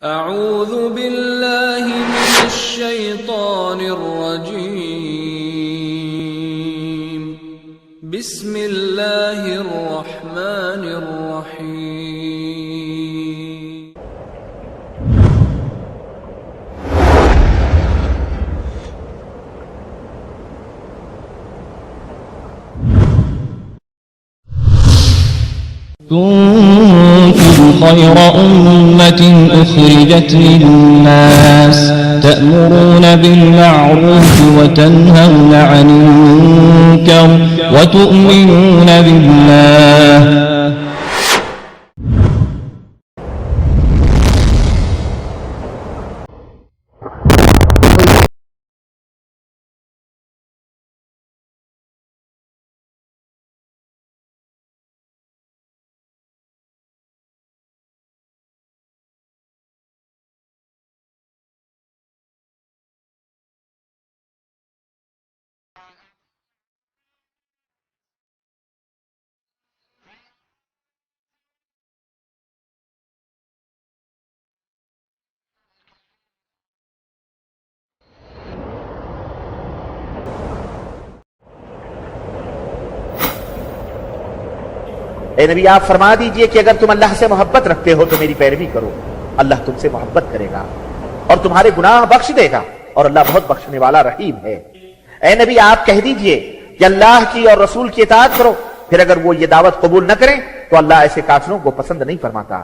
اعوذ باللہ من الشیطان الرجیم بسم اللہ الرحمن الرحیم كنتم خير أمة أخرجت للناس تأمرون بالمعروف وتنهون عن المنكر وتؤمنون بالله اے نبی آپ فرما دیجئے کہ اگر تم اللہ سے محبت رکھتے ہو تو میری پیروی کرو، اللہ تم سے محبت کرے گا اور تمہارے گناہ بخش دے گا، اور اللہ بہت بخشنے والا رحیم ہے۔ اے نبی آپ کہہ دیجئے کہ اللہ کی اور رسول کی اطاعت کرو، پھر اگر وہ یہ دعوت قبول نہ کریں تو اللہ ایسے کافروں کو پسند نہیں فرماتا۔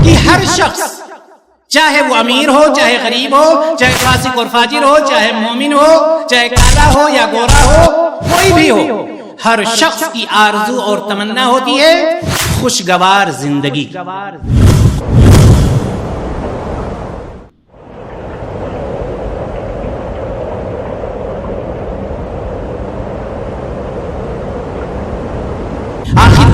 کہ ہر شخص چاہے وہ امیر ہو، چاہے غریب ہو، چاہے فاسق اور فاجر ہو، چاہے مومن ہو، چاہے کالا ہو یا گورا ہو، کوئی بھی ہو، ہر شخص کی آرزو اور تمنا ہوتی ہے خوشگوار زندگی۔ آخر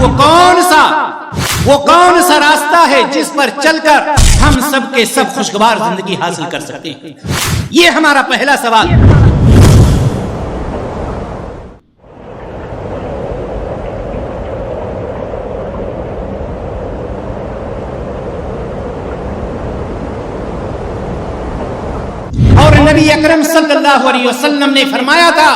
وہ کون سا راستہ ہے جس پر چل کر ہم سب کے سب خوشگوار زندگی حاصل کر سکتے ہیں؟ یہ ہمارا پہلا سوال ہے۔ اور نبی اکرم صلی اللہ علیہ وسلم نے فرمایا تھا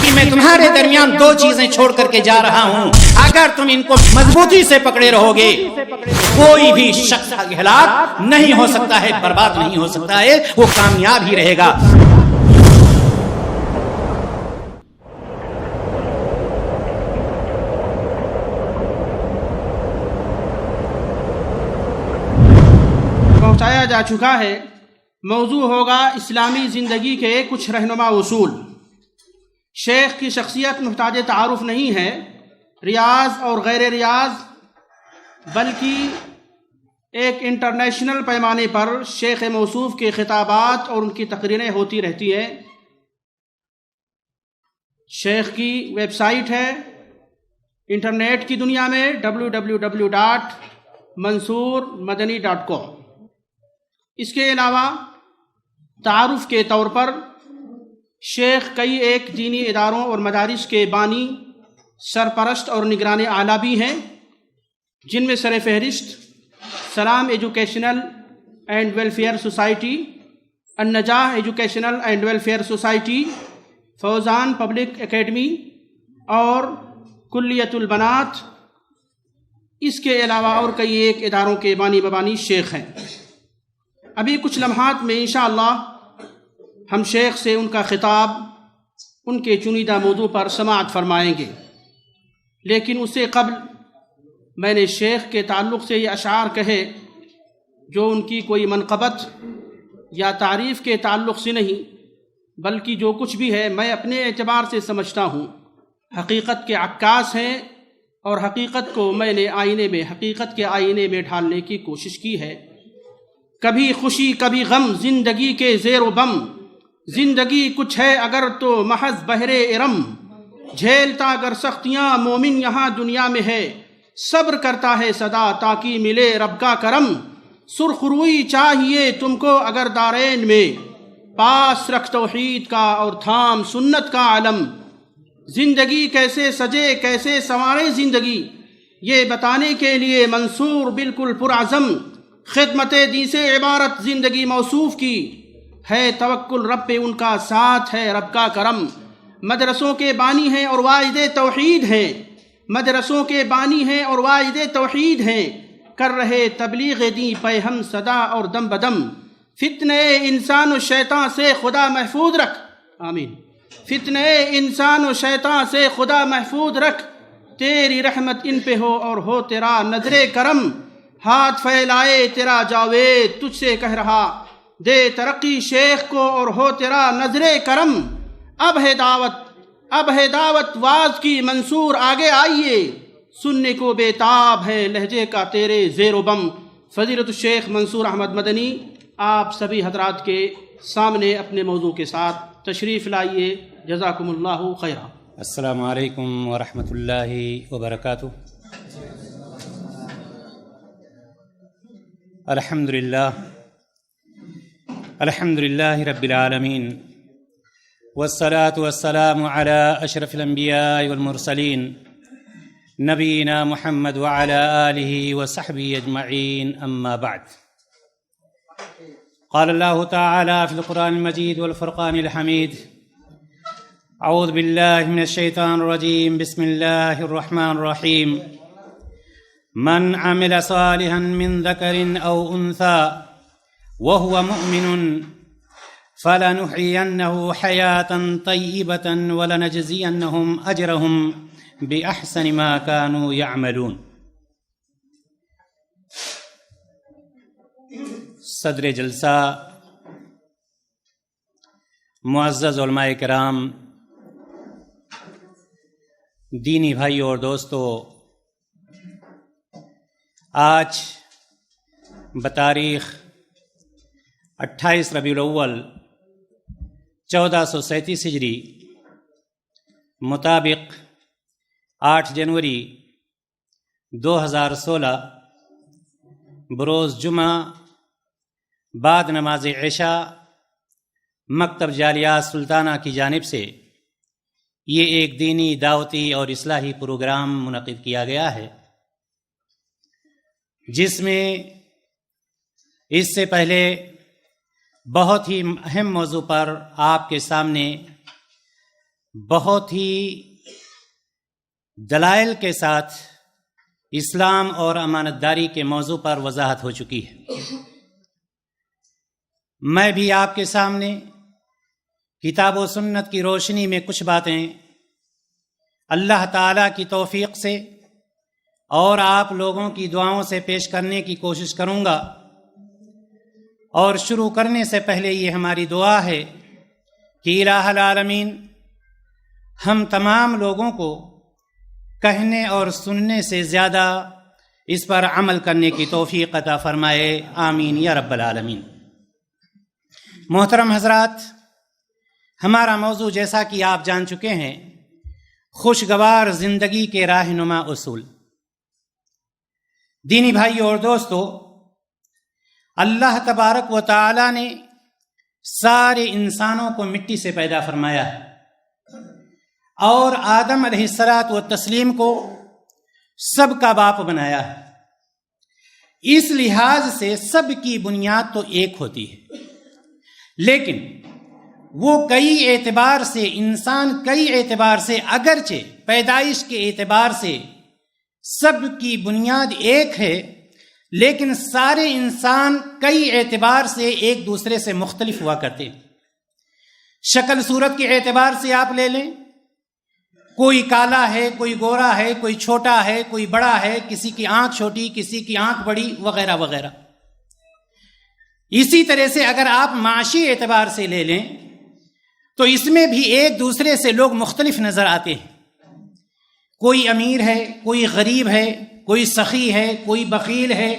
کہ میں تمہارے درمیان دو چیزیں چھوڑ کر کے جا رہا ہوں، اگر تم ان کو مضبوطی سے پکڑے رہو گے کوئی بھی شخص ہلاک نہیں ہو سکتا ہے، برباد نہیں ہو سکتا ہے، وہ کامیاب ہی رہے گا۔ پہنچایا جا چکا ہے۔ موضوع ہوگا اسلامی زندگی کے کچھ رہنما اصول۔ شیخ کی شخصیت محتاج تعارف نہیں ہے، ریاض اور غیر ریاض بلکہ ایک انٹرنیشنل پیمانے پر شیخ موصوف کے خطابات اور ان کی تقریریں ہوتی رہتی ہیں۔ شیخ کی ویب سائٹ ہے انٹرنیٹ کی دنیا میں www.mansoormadani.com۔ اس کے علاوہ تعارف کے طور پر شیخ کئی ایک دینی اداروں اور مدارس کے بانی، سرپرست اور نگران اعلیٰ بھی ہیں، جن میں سر فہرست Salam educational and welfare society, Al Najah educational and welfare society, Fauzan public academy اور کلیت البنات۔ اس کے علاوہ اور کئی ایک اداروں کے بانی مبانی شیخ ہیں۔ ابھی کچھ لمحات میں انشاءاللہ ہم شیخ سے ان کا خطاب، ان کے چنیدہ موضوع پر سماعت فرمائیں گے، لیکن اس سے قبل میں نے شیخ کے تعلق سے یہ اشعار کہے جو ان کی کوئی منقبت یا تعریف کے تعلق سے نہیں، بلکہ جو کچھ بھی ہے میں اپنے اعتبار سے سمجھتا ہوں حقیقت کے عکاس ہیں، اور حقیقت کو میں نے حقیقت کے آئینے میں ڈھالنے کی کوشش کی ہے۔ کبھی خوشی کبھی غم زندگی کے زیر و بم، زندگی کچھ ہے اگر تو محض بحر ارم، جھیلتا اگر سختیاں مومن یہاں دنیا میں ہے، صبر کرتا ہے صدا تاکہ ملے رب کا کرم، سرخ روئی چاہیے تم کو اگر دارین میں، پاس رکھ توحید کا اور تھام سنت کا علم، زندگی کیسے سجے کیسے سنوارے زندگی، یہ بتانے کے لیے منصور بالکل پرعزم خدمت دین سے عبارت زندگی موصوف کی ہے، توکل رب پہ ان کا ساتھ ہے رب کا کرم۔ مدرسوں کے بانی ہیں اور واجد توحید ہیں، مدرسوں کے بانی ہیں اور واجد توحید ہیں، کر رہے تبلیغ دین پہ ہم صدا اور دم بدم۔ فتنہ انسان و شیطان سے خدا محفوظ رکھ، آمین۔ فتنہ انسان و شیطان سے خدا محفوظ رکھ، تیری رحمت ان پہ ہو اور ہو تیرا نظر کرم۔ ہاتھ پھیلائے تیرا جاوید تجھ سے کہہ رہا، دے ترقی شیخ کو اور ہو تیرا نظر کرم۔ اب ہے دعوت واز کی منصور آگے آئیے، سننے کو بیتاب ہے لہجے کا تیرے زیر و بم۔ فضیلت الشیخ منصور احمد مدنی آپ سبھی حضرات کے سامنے اپنے موضوع کے ساتھ تشریف لائیے، جزاکم اللہ خیرا۔ السلام علیکم ورحمۃ اللہ وبرکاتہ۔ الحمد للہ رب العالمین، والصلاة والسلام على اشرف الانبیاء والمرسلین، نبینا محمد وعلى آلہ وصحبہ اجمعین، اما بعد۔ قال اللہ تعالی فی القرآن المجید والفرقان الحمید، اعوذ باللہ من الشیطان الرجیم، بسم اللہ الرحمن الرحیم۔ من عمل صالحا من ذکر او انثى وهو مؤمن فلنحيينه حياة طيبة ولنجزينهم أجرهم بأحسن ما كانوا يعملون۔ صدر جلسہ، معزز علماء کرام، دینی بھائی اور دوستو، آج بتاریخ 28 ربیع الاول 1437 ہجری مطابق 8 جنوری 2016 بروز جمعہ بعد نماز عشاء مکتب جالیات سلطانہ کی جانب سے یہ ایک دینی، دعوتی اور اصلاحی پروگرام منعقد کیا گیا ہے، جس میں اس سے پہلے بہت ہی اہم موضوع پر آپ کے سامنے بہت ہی دلائل کے ساتھ اسلام اور امانت داری کے موضوع پر وضاحت ہو چکی ہے۔ میں بھی آپ کے سامنے کتاب و سنت کی روشنی میں کچھ باتیں اللہ تعالیٰ کی توفیق سے اور آپ لوگوں کی دعاؤں سے پیش کرنے کی کوشش کروں گا۔ اور شروع کرنے سے پہلے یہ ہماری دعا ہے کہ الہ العالمین ہم تمام لوگوں کو کہنے اور سننے سے زیادہ اس پر عمل کرنے کی توفیق عطا فرمائے، آمین یا رب العالمین۔ محترم حضرات، ہمارا موضوع جیسا کہ آپ جان چکے ہیں، خوشگوار زندگی کے راہنما اصول۔ دینی بھائی اور دوستو، اللہ تبارک و تعالی نے سارے انسانوں کو مٹی سے پیدا فرمایا ہے اور آدم علیہ الصلاۃ والتسلیم کو سب کا باپ بنایا ہے۔ اس لحاظ سے سب کی بنیاد تو ایک ہوتی ہے، لیکن وہ کئی اعتبار سے اگرچہ پیدائش کے اعتبار سے سب کی بنیاد ایک ہے، لیکن سارے انسان کئی اعتبار سے ایک دوسرے سے مختلف ہوا کرتے ہیں۔ شکل صورت کے اعتبار سے آپ لے لیں، کوئی کالا ہے، کوئی گورا ہے، کوئی چھوٹا ہے، کوئی بڑا ہے، کسی کی آنکھ چھوٹی، کسی کی آنکھ بڑی، وغیرہ وغیرہ۔ اسی طرح سے اگر آپ معاشی اعتبار سے لے لیں تو اس میں بھی ایک دوسرے سے لوگ مختلف نظر آتے ہیں۔ کوئی امیر ہے، کوئی غریب ہے، کوئی سخی ہے، کوئی بخیل ہے،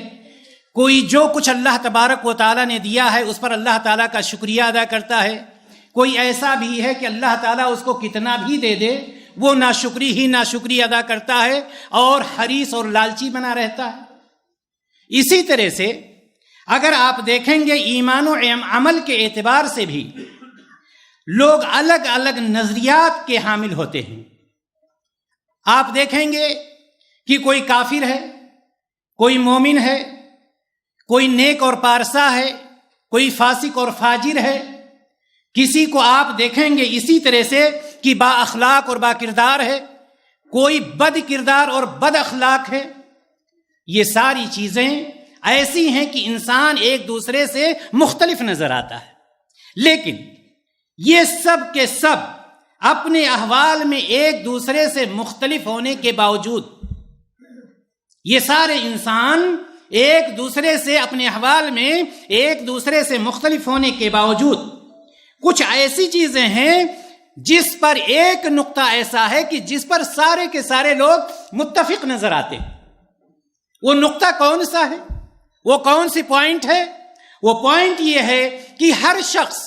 کوئی جو کچھ اللہ تبارک و تعالیٰ نے دیا ہے اس پر اللہ تعالیٰ کا شکریہ ادا کرتا ہے، کوئی ایسا بھی ہے کہ اللہ تعالیٰ اس کو کتنا بھی دے دے وہ ناشکری ادا کرتا ہے اور حریص اور لالچی بنا رہتا ہے۔ اسی طرح سے اگر آپ دیکھیں گے ایمان و عمل کے اعتبار سے بھی لوگ الگ الگ نظریات کے حامل ہوتے ہیں۔ آپ دیکھیں گے کہ کوئی کافر ہے، کوئی مومن ہے، کوئی نیک اور پارسا ہے، کوئی فاسق اور فاجر ہے، کسی کو آپ دیکھیں گے اسی طرح سے کہ با اخلاق اور با کردار ہے، کوئی بد کردار اور بد اخلاق ہے. یہ ساری چیزیں ایسی ہیں کہ انسان ایک دوسرے سے مختلف نظر آتا ہے، لیکن یہ سب کے سب اپنے احوال میں ایک دوسرے سے مختلف ہونے کے باوجود، یہ سارے انسان ایک دوسرے سے اپنے احوال میں ایک دوسرے سے مختلف ہونے کے باوجود کچھ ایسی چیزیں ہیں جس پر ایک نقطہ ایسا ہے کہ جس پر سارے کے سارے لوگ متفق نظر آتے ہیں. وہ نقطہ کون سا ہے؟ وہ کون سی پوائنٹ ہے؟ وہ پوائنٹ یہ ہے کہ ہر شخص،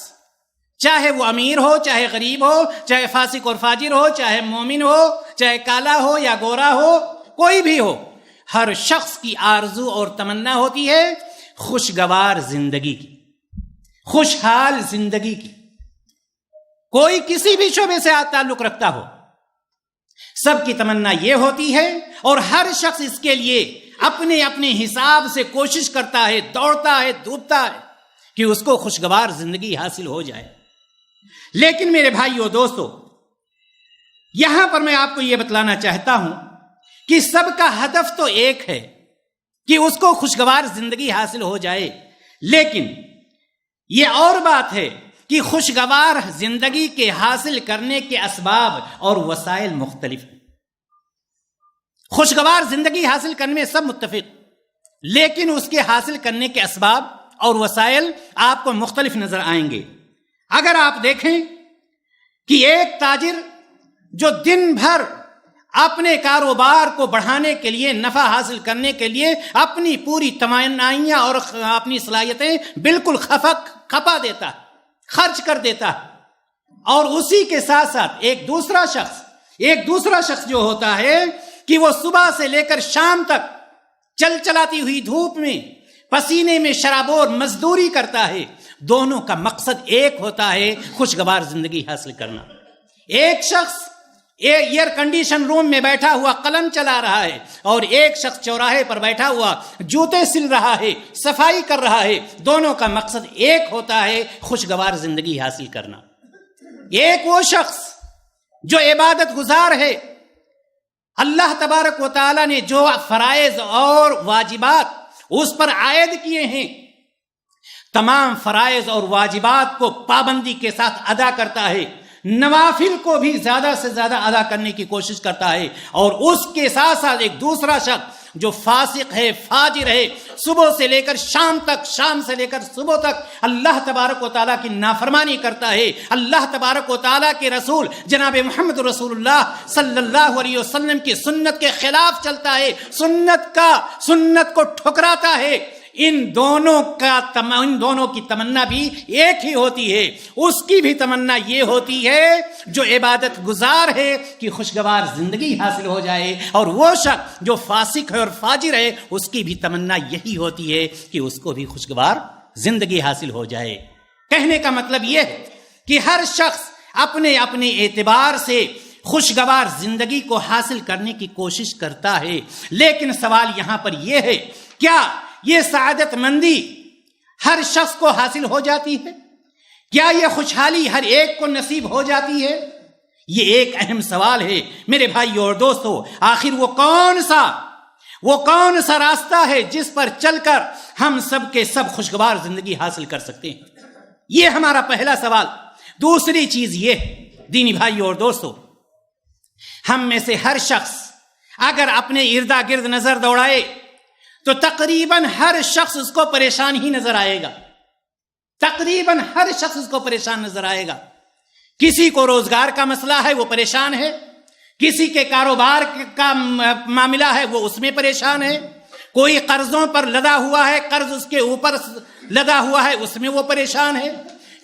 چاہے وہ امیر ہو، چاہے غریب ہو، چاہے فاسق اور فاجر ہو، چاہے مومن ہو، چاہے کالا ہو یا گورا ہو، کوئی بھی ہو، ہر شخص کی آرزو اور تمنا ہوتی ہے خوشگوار زندگی کی، خوشحال زندگی کی. کوئی کسی بھی شعبے سے تعلق رکھتا ہو، سب کی تمنا یہ ہوتی ہے، اور ہر شخص اس کے لیے اپنے اپنے حساب سے کوشش کرتا ہے، دوڑتا ہے، دھوپتا ہے کہ اس کو خوشگوار زندگی حاصل ہو جائے. لیکن میرے بھائیو دوستو، یہاں پر میں آپ کو یہ بتلانا چاہتا ہوں کہ سب کا ہدف تو ایک ہے کہ اس کو خوشگوار زندگی حاصل ہو جائے، لیکن یہ اور بات ہے کہ خوشگوار زندگی کے حاصل کرنے کے اسباب اور وسائل مختلف ہیں. خوشگوار زندگی حاصل کرنے میں سب متفق، لیکن اس کے حاصل کرنے کے اسباب اور وسائل آپ کو مختلف نظر آئیں گے. اگر آپ دیکھیں کہ ایک تاجر جو دن بھر اپنے کاروبار کو بڑھانے کے لیے، نفع حاصل کرنے کے لیے اپنی پوری توانائیاں اور اپنی صلاحیتیں بالکل کھپا دیتا ہے، خرچ کر دیتا ہے، اور اسی کے ساتھ ساتھ ایک دوسرا شخص جو ہوتا ہے کہ وہ صبح سے لے کر شام تک چلاتی ہوئی دھوپ میں، پسینے میں شرابور مزدوری کرتا ہے. دونوں کا مقصد ایک ہوتا ہے، خوشگوار زندگی حاصل کرنا. ایک شخص ایئر کنڈیشن روم میں بیٹھا ہوا قلم چلا رہا ہے، اور ایک شخص چوراہے پر بیٹھا ہوا جوتے سل رہا ہے، صفائی کر رہا ہے. دونوں کا مقصد ایک ہوتا ہے، خوشگوار زندگی حاصل کرنا. ایک وہ شخص جو عبادت گزار ہے، اللہ تبارک و تعالی نے جو فرائض اور واجبات اس پر عائد کیے ہیں، تمام فرائض اور واجبات کو پابندی کے ساتھ ادا کرتا ہے، نوافل کو بھی زیادہ سے زیادہ ادا کرنے کی کوشش کرتا ہے. اور اس کے ساتھ ساتھ ایک دوسرا شخص جو فاسق ہے، فاجر ہے، صبح سے لے کر شام تک، شام سے لے کر صبح تک اللہ تبارک و تعالیٰ کی نافرمانی کرتا ہے، اللہ تبارک و تعالیٰ کے رسول جناب محمد رسول اللہ صلی اللہ علیہ وسلم کی سنت کے خلاف چلتا ہے، سنت کو ٹھکراتا ہے. ان دونوں کی تمنا بھی ایک ہی ہوتی ہے. اس کی بھی تمنا یہ ہوتی ہے جو عبادت گزار ہے کہ خوشگوار زندگی حاصل ہو جائے، اور وہ شخص جو فاسق ہے اور فاجر ہے اس کی بھی تمنا یہی ہوتی ہے کہ اس کو بھی خوشگوار زندگی حاصل ہو جائے. کہنے کا مطلب یہ ہے کہ ہر شخص اپنے اپنے اعتبار سے خوشگوار زندگی کو حاصل کرنے کی کوشش کرتا ہے. لیکن سوال یہاں پر یہ ہے، کیا یہ سعادت مندی ہر شخص کو حاصل ہو جاتی ہے؟ کیا یہ خوشحالی ہر ایک کو نصیب ہو جاتی ہے؟ یہ ایک اہم سوال ہے میرے بھائیو اور دوستو. آخر وہ کون سا راستہ ہے جس پر چل کر ہم سب کے سب خوشگوار زندگی حاصل کر سکتے ہیں؟ یہ ہمارا پہلا سوال. دوسری چیز یہ ہے دینی بھائیو اور دوستو، ہم میں سے ہر شخص اگر اپنے اردا گرد نظر دوڑائے تو تقریباً ہر شخص اس کو پریشان ہی نظر آئے گا. تقریباً ہر شخص اس کو پریشان نظر آئے گا. کسی کو روزگار کا مسئلہ ہے، وہ پریشان ہے. کسی کے کاروبار کا معاملہ ہے، وہ اس میں پریشان ہے. کوئی قرضوں پر لدا ہوا ہے، قرض اس کے اوپر لدا ہوا ہے، اس میں وہ پریشان ہے.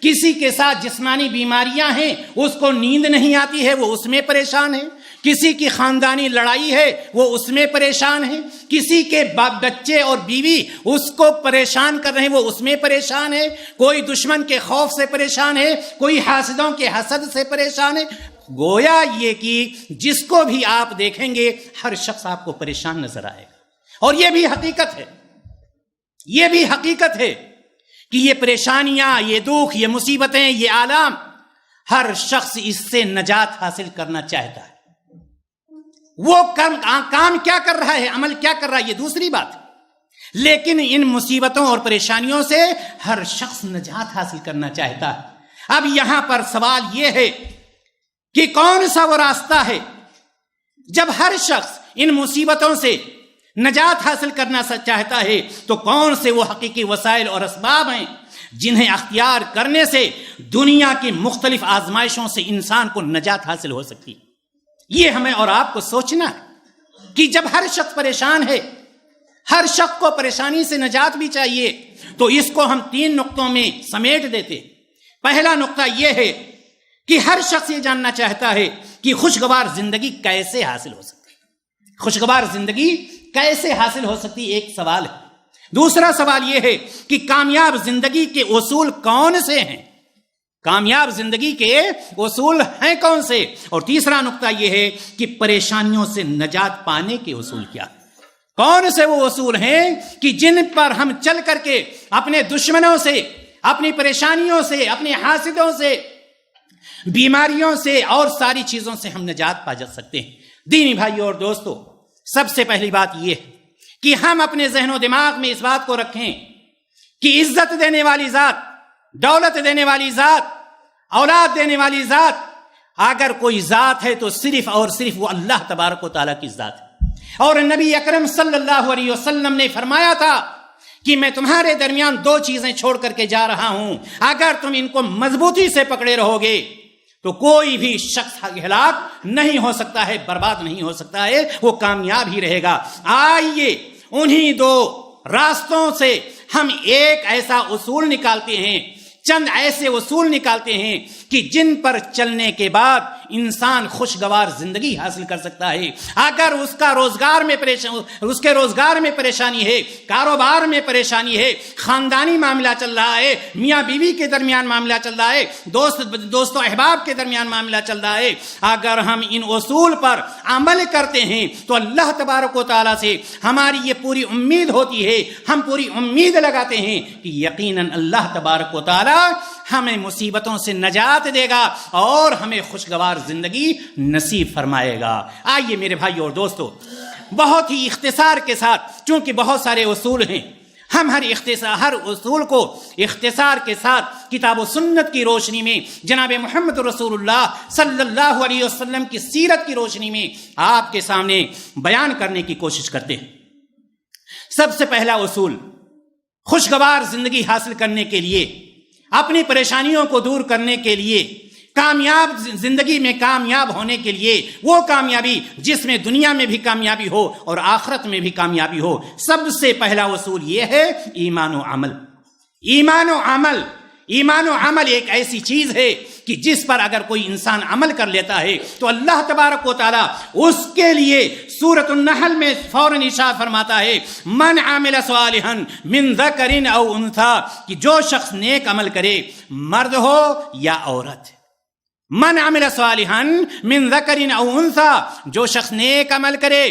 کسی کے ساتھ جسمانی بیماریاں ہیں، اس کو نیند نہیں آتی ہے، وہ اس میں پریشان ہے. کسی کی خاندانی لڑائی ہے، وہ اس میں پریشان ہے. کسی کے بچے اور بیوی اس کو پریشان کر رہے ہیں، وہ اس میں پریشان ہے. کوئی دشمن کے خوف سے پریشان ہے، کوئی حاسدوں کے حسد سے پریشان ہے. گویا یہ کہ جس کو بھی آپ دیکھیں گے ہر شخص آپ کو پریشان نظر آئے گا، اور یہ بھی حقیقت ہے، یہ بھی حقیقت ہے کہ یہ پریشانیاں، یہ دکھ، یہ مصیبتیں، یہ آلام، ہر شخص اس سے نجات حاصل کرنا چاہتا ہے۔ وہ کام کیا کر رہا ہے، عمل کیا کر رہا ہے، یہ دوسری بات ہے، لیکن ان مصیبتوں اور پریشانیوں سے ہر شخص نجات حاصل کرنا چاہتا ہے۔ اب یہاں پر سوال یہ ہے کہ کون سا وہ راستہ ہے؟ جب ہر شخص ان مصیبتوں سے نجات حاصل کرنا چاہتا ہے تو کون سے وہ حقیقی وسائل اور اسباب ہیں جنہیں اختیار کرنے سے دنیا کی مختلف آزمائشوں سے انسان کو نجات حاصل ہو سکتی؟ یہ ہمیں اور آپ کو سوچنا ہے کہ جب ہر شخص پریشان ہے، ہر شخص کو پریشانی سے نجات بھی چاہیے، تو اس کو ہم 3 نقطوں میں سمیٹ دیتے۔ پہلا نقطہ یہ ہے کہ ہر شخص یہ جاننا چاہتا ہے کہ خوشگوار زندگی کیسے حاصل ہو سکتی ہے، خوشگوار زندگی کیسے حاصل ہو سکتی، ایک سوال ہے۔ دوسرا سوال یہ ہے کہ کامیاب زندگی کے اصول کون سے ہیں، کامیاب زندگی کے اصول ہیں کون سے؟ اور تیسرا نقطہ یہ ہے کہ پریشانیوں سے نجات پانے کے اصول کیا ہیں، کون سے وہ اصول ہیں کہ جن پر ہم چل کر کے اپنے دشمنوں سے، اپنی پریشانیوں سے، اپنے حاسدوں سے، بیماریوں سے اور ساری چیزوں سے ہم نجات پا جا سکتے ہیں۔ دینی بھائیوں اور دوستو، سب سے پہلی بات یہ ہے کہ ہم اپنے ذہن و دماغ میں اس بات کو رکھیں کہ عزت دینے والی ذات، دولت دینے والی ذات، اولاد دینے والی ذات، اگر کوئی ذات ہے تو صرف اور صرف وہ اللہ تبارک و تعالیٰ کی ذات ہے۔ اور نبی اکرم صلی اللہ علیہ وسلم نے فرمایا تھا کہ میں تمہارے درمیان 2 چیزیں چھوڑ کر کے جا رہا ہوں، اگر تم ان کو مضبوطی سے پکڑے رہو گے تو کوئی بھی شخص ہلاک نہیں ہو سکتا ہے، برباد نہیں ہو سکتا ہے، وہ کامیاب ہی رہے گا۔ آئیے انہی 2 راستوں سے ہم ایک ایسا اصول نکالتے ہیں، چند ایسے اصول نکالتے ہیں کہ جن پر چلنے کے بعد انسان خوشگوار زندگی حاصل کر سکتا ہے۔ اگر اس کے روزگار میں پریشانی ہے، کاروبار میں پریشانی ہے، خاندانی معاملہ چل رہا ہے، میاں بیوی کے درمیان معاملہ چل رہا ہے، دوست و احباب کے درمیان معاملہ چل رہا ہے، اگر ہم ان اصول پر عمل کرتے ہیں تو اللہ تبارک و تعالیٰ سے ہماری یہ پوری امید ہوتی ہے، ہم پوری امید لگاتے ہیں کہ یقیناً اللہ تبارک و تعالیٰ ہمیں مصیبتوں سے نجات دے گا اور ہمیں خوشگوار زندگی نصیب فرمائے گا۔ آئیے میرے بھائیو اور دوستو، بہت ہی اختصار کے ساتھ، چونکہ بہت سارے اصول ہیں، ہم ہر اصول کو اختصار کے ساتھ کتاب و سنت کی روشنی میں، جناب محمد رسول اللہ صلی اللہ علیہ وسلم کی سیرت کی روشنی میں آپ کے سامنے بیان کرنے کی کوشش کرتے ہیں۔ سب سے پہلا اصول، خوشگوار زندگی حاصل کرنے کے لیے، اپنی پریشانیوں کو دور کرنے کے لیے، کامیاب زندگی میں کامیاب ہونے کے لیے، وہ کامیابی جس میں دنیا میں بھی کامیابی ہو اور آخرت میں بھی کامیابی ہو، سب سے پہلا اصول یہ ہے ایمان و عمل۔ ایمان و عمل ایک ایسی چیز ہے کہ جس پر اگر کوئی انسان عمل کر لیتا ہے تو اللہ تبارک و تعالی اس کے لیے سورۃ النحل میں فوراً ارشاد فرماتا ہے، من عمل صالحا من ذکر او انثی، کہ جو شخص نیک عمل کرے، مرد ہو یا عورت، من عمل صالحا من ذکر او انثی، جو شخص نیک عمل کرے،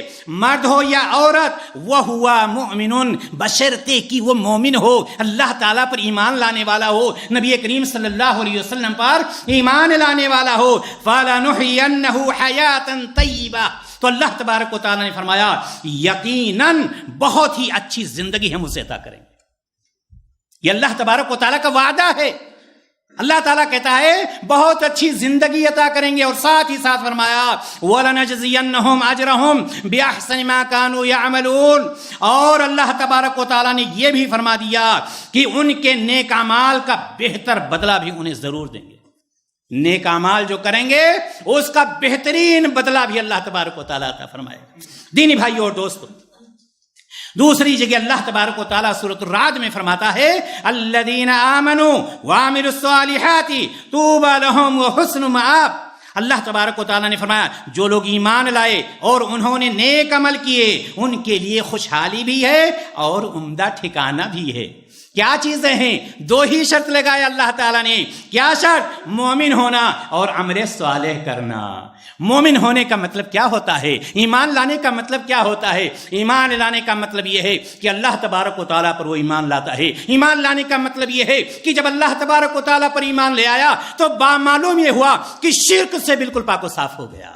مرد ہو یا عورت، وہو مؤمن، بشرطے کہ وہ مومن ہو، اللہ تعالیٰ پر ایمان لانے والا ہو، نبی کریم صلی اللہ علیہ وسلم پر ایمان لانے والا ہو، فَلَنُحْيَنَّهُ حَيَاةً طَيِّبَةً، تو اللہ تبارک و تعالیٰ نے فرمایا یقیناً بہت ہی اچھی زندگی ہم اسے عطا کریں گے۔ یہ اللہ تبارک و تعالیٰ کا وعدہ ہے، اللہ تعالیٰ کہتا ہے بہت اچھی زندگی عطا کریں گے، اور ساتھ ہی ساتھ فرمایا وَلَنَجْزِيَنَّهُمْ أَجْرَهُمْ بِأَحْسَنِ مَا كَانُوا يَعْمَلُونَ، اور اللہ تبارک و تعالیٰ نے یہ بھی فرما دیا کہ ان کے نیک اعمال کا بہتر بدلہ بھی انہیں ضرور دیں گے، نیک اعمال جو کریں گے اس کا بہترین بدلہ بھی اللہ تبارک و تعالیٰ عطا فرمائے گا۔ دینی بھائیو اور دوستو، دوسری جگہ اللہ تبارک و تعالیٰ سورۃ الرعد میں فرماتا ہے الذین آمنوا وعملوا الصالحات طوبی لہم وحسن مآب، اللہ تبارک و تعالیٰ نے فرمایا جو لوگ ایمان لائے اور انہوں نے نیک عمل کیے ان کے لیے خوشحالی بھی ہے اور عمدہ ٹھکانہ بھی ہے۔ کیا چیزیں ہیں؟ دو ہی شرط لگایا اللہ تعالیٰ نے. کیا شرط؟ مومن ہونا اور عمل صالح کرنا. مومن ہونے کا مطلب کیا ہوتا ہے؟ ایمان لانے کا مطلب کیا ہوتا ہے؟ ایمان لانے کا مطلب یہ ہے کہ اللہ تبارک و تعالیٰ پر وہ ایمان لاتا ہے. ایمان لانے کا مطلب یہ ہے کہ جب اللہ تبارک و تعالیٰ پر ایمان لے آیا تو معلوم یہ ہوا کہ شرک سے بالکل پاک و صاف ہو گیا.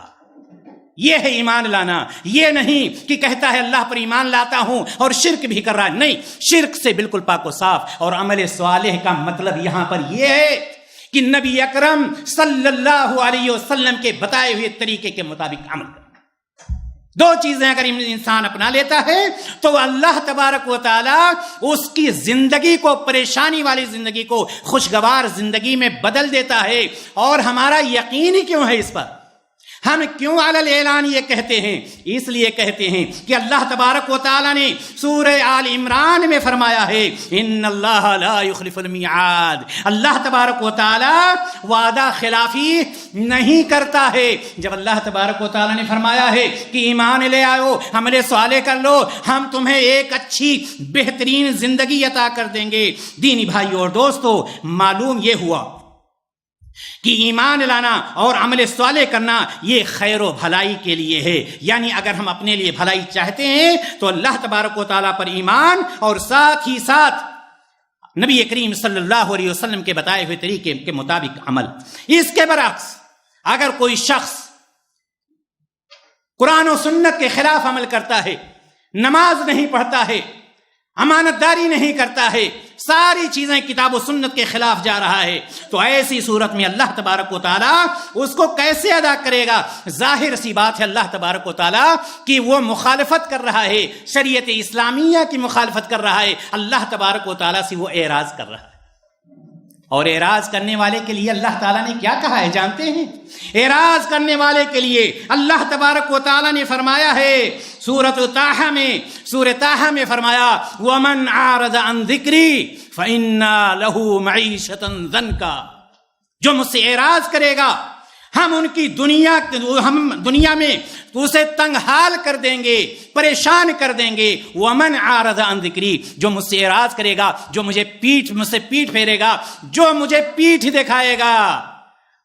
یہ ہے ایمان لانا. یہ نہیں کہ کہتا ہے اللہ پر ایمان لاتا ہوں اور شرک بھی کر رہا ہے. نہیں، شرک سے بالکل پاک و صاف. اور عمل صالح کا مطلب یہاں پر یہ ہے کہ نبی اکرم صلی اللہ علیہ وسلم کے بتائے ہوئے طریقے کے مطابق عمل کرنا. دو چیزیں اگر انسان اپنا لیتا ہے تو اللہ تبارک و تعالی اس کی زندگی کو، پریشانی والی زندگی کو خوشگوار زندگی میں بدل دیتا ہے. اور ہمارا یقین ہی کیوں ہے اس پر؟ ہم کیوں علی الاعلان یہ کہتے ہیں؟ اس لیے کہتے ہیں کہ اللہ تبارک و تعالیٰ نے سورہ آل عمران میں فرمایا ہے ان اللہ لا یخلف المیعاد. اللہ تبارک و تعالیٰ وعدہ خلافی نہیں کرتا ہے. جب اللہ تبارک و تعالیٰ نے فرمایا ہے کہ ایمان لے آؤ، عمل صالح کر لو، ہم تمہیں ایک اچھی بہترین زندگی عطا کر دیں گے. دینی بھائیو اور دوستو، معلوم یہ ہوا کہ ایمان لانا اور عمل صالح کرنا یہ خیر و بھلائی کے لیے ہے. یعنی اگر ہم اپنے لیے بھلائی چاہتے ہیں تو اللہ تبارک و تعالیٰ پر ایمان اور ساتھ ہی ساتھ نبی کریم صلی اللہ علیہ وسلم کے بتائے ہوئے طریقے کے مطابق عمل. اس کے برعکس اگر کوئی شخص قرآن و سنت کے خلاف عمل کرتا ہے، نماز نہیں پڑھتا ہے، امانت داری نہیں کرتا ہے، ساری چیزیں کتاب و سنت کے خلاف جا رہا ہے، تو ایسی صورت میں اللہ تبارک و تعالیٰ اس کو کیسے ادا کرے گا؟ ظاہر سی بات ہے اللہ تبارک و تعالیٰ کہ وہ مخالفت کر رہا ہے، شریعت اسلامیہ کی مخالفت کر رہا ہے. اللہ تبارک و تعالیٰ سے وہ اعراض کر رہا ہے. اور اعراض کرنے والے کے لیے اللہ تعالیٰ نے کیا کہا ہے جانتے ہیں؟ اعراض کرنے والے کے لیے اللہ تبارک و تعالیٰ نے فرمایا ہے سورۃ طٰہٰ میں فرمایا وَمَنْ عَارَضَ عَنْ ذِكْرِي فَإِنَّا لَهُ مَعِيشَةً ضَنْكًا. جو مجھ سے اعراض کرے گا ہم دنیا میں اسے تنگ حال کر دیں گے، پریشان کر دیں گے. وَمَنْ عَارَضَ عَنْ ذِكْرِي، جو مجھ سے اعراض کرے گا، جو مجھ سے پیٹھ پھیرے گا، جو مجھے پیٹھ دکھائے گا.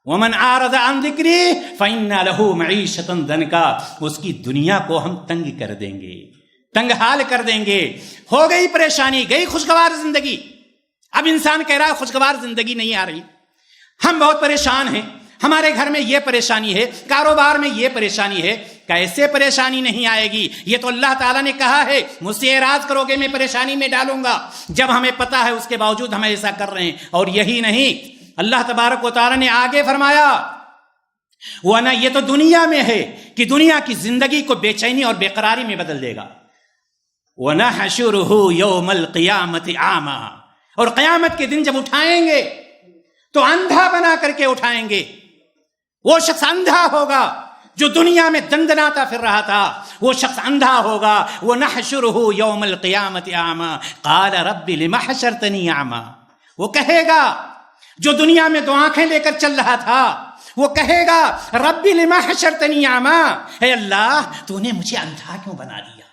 وَمَنْ عَارَضَ عَنْ ذِكْرِي فَإِنَّا لَهُ مَعِيشَةً ضَنْكًا، اس کی دنیا کو ہم تنگ کر دیں گے، تنگ حال کر دیں گے. ہو گئی پریشانی، گئی خوشگوار زندگی. اب انسان کہہ رہا ہے خوشگوار زندگی نہیں آ رہی، ہم بہت پریشان ہیں، ہمارے گھر میں یہ پریشانی ہے، کاروبار میں یہ پریشانی ہے. کیسے پریشانی نہیں آئے گی؟ یہ تو اللہ تعالیٰ نے کہا ہے مجھ سے اعراض کرو گے میں پریشانی میں ڈالوں گا. جب ہمیں پتا ہے اس کے باوجود ہم ایسا کر رہے ہیں. اور یہی نہیں، اللہ تبارک و تعالیٰ نے آگے فرمایا ورنہ یہ تو دنیا میں ہے کہ دنیا کی زندگی کو بے چینی اور بے قراری میں بدل دے گا. وَنَحْشُرُهُ يَوْمَ الْقِيَامَةِ أَعْمَىٰ، اور قیامت کے دن جب اٹھائیں گے تو اندھا بنا کر کے اٹھائیں گے. وہ شخص اندھا ہوگا جو دنیا میں دندناتا پھر رہا تھا، وہ شخص اندھا ہوگا. وَنَحْشُرُهُ يَوْمَ الْقِيَامَةِ أَعْمَىٰ قَالَ رَبِّ لِمَ حَشَرْتَنِي أَعْمَىٰ. وہ کہے گا جو دنیا میں دو آنکھیں لے کر چل رہا تھا، وہ کہے گا رَبِّ لِمَ حَشَرْتَنِي أَعْمَىٰ، اے اللہ تو نے مجھے اندھا کیوں بنا دیا؟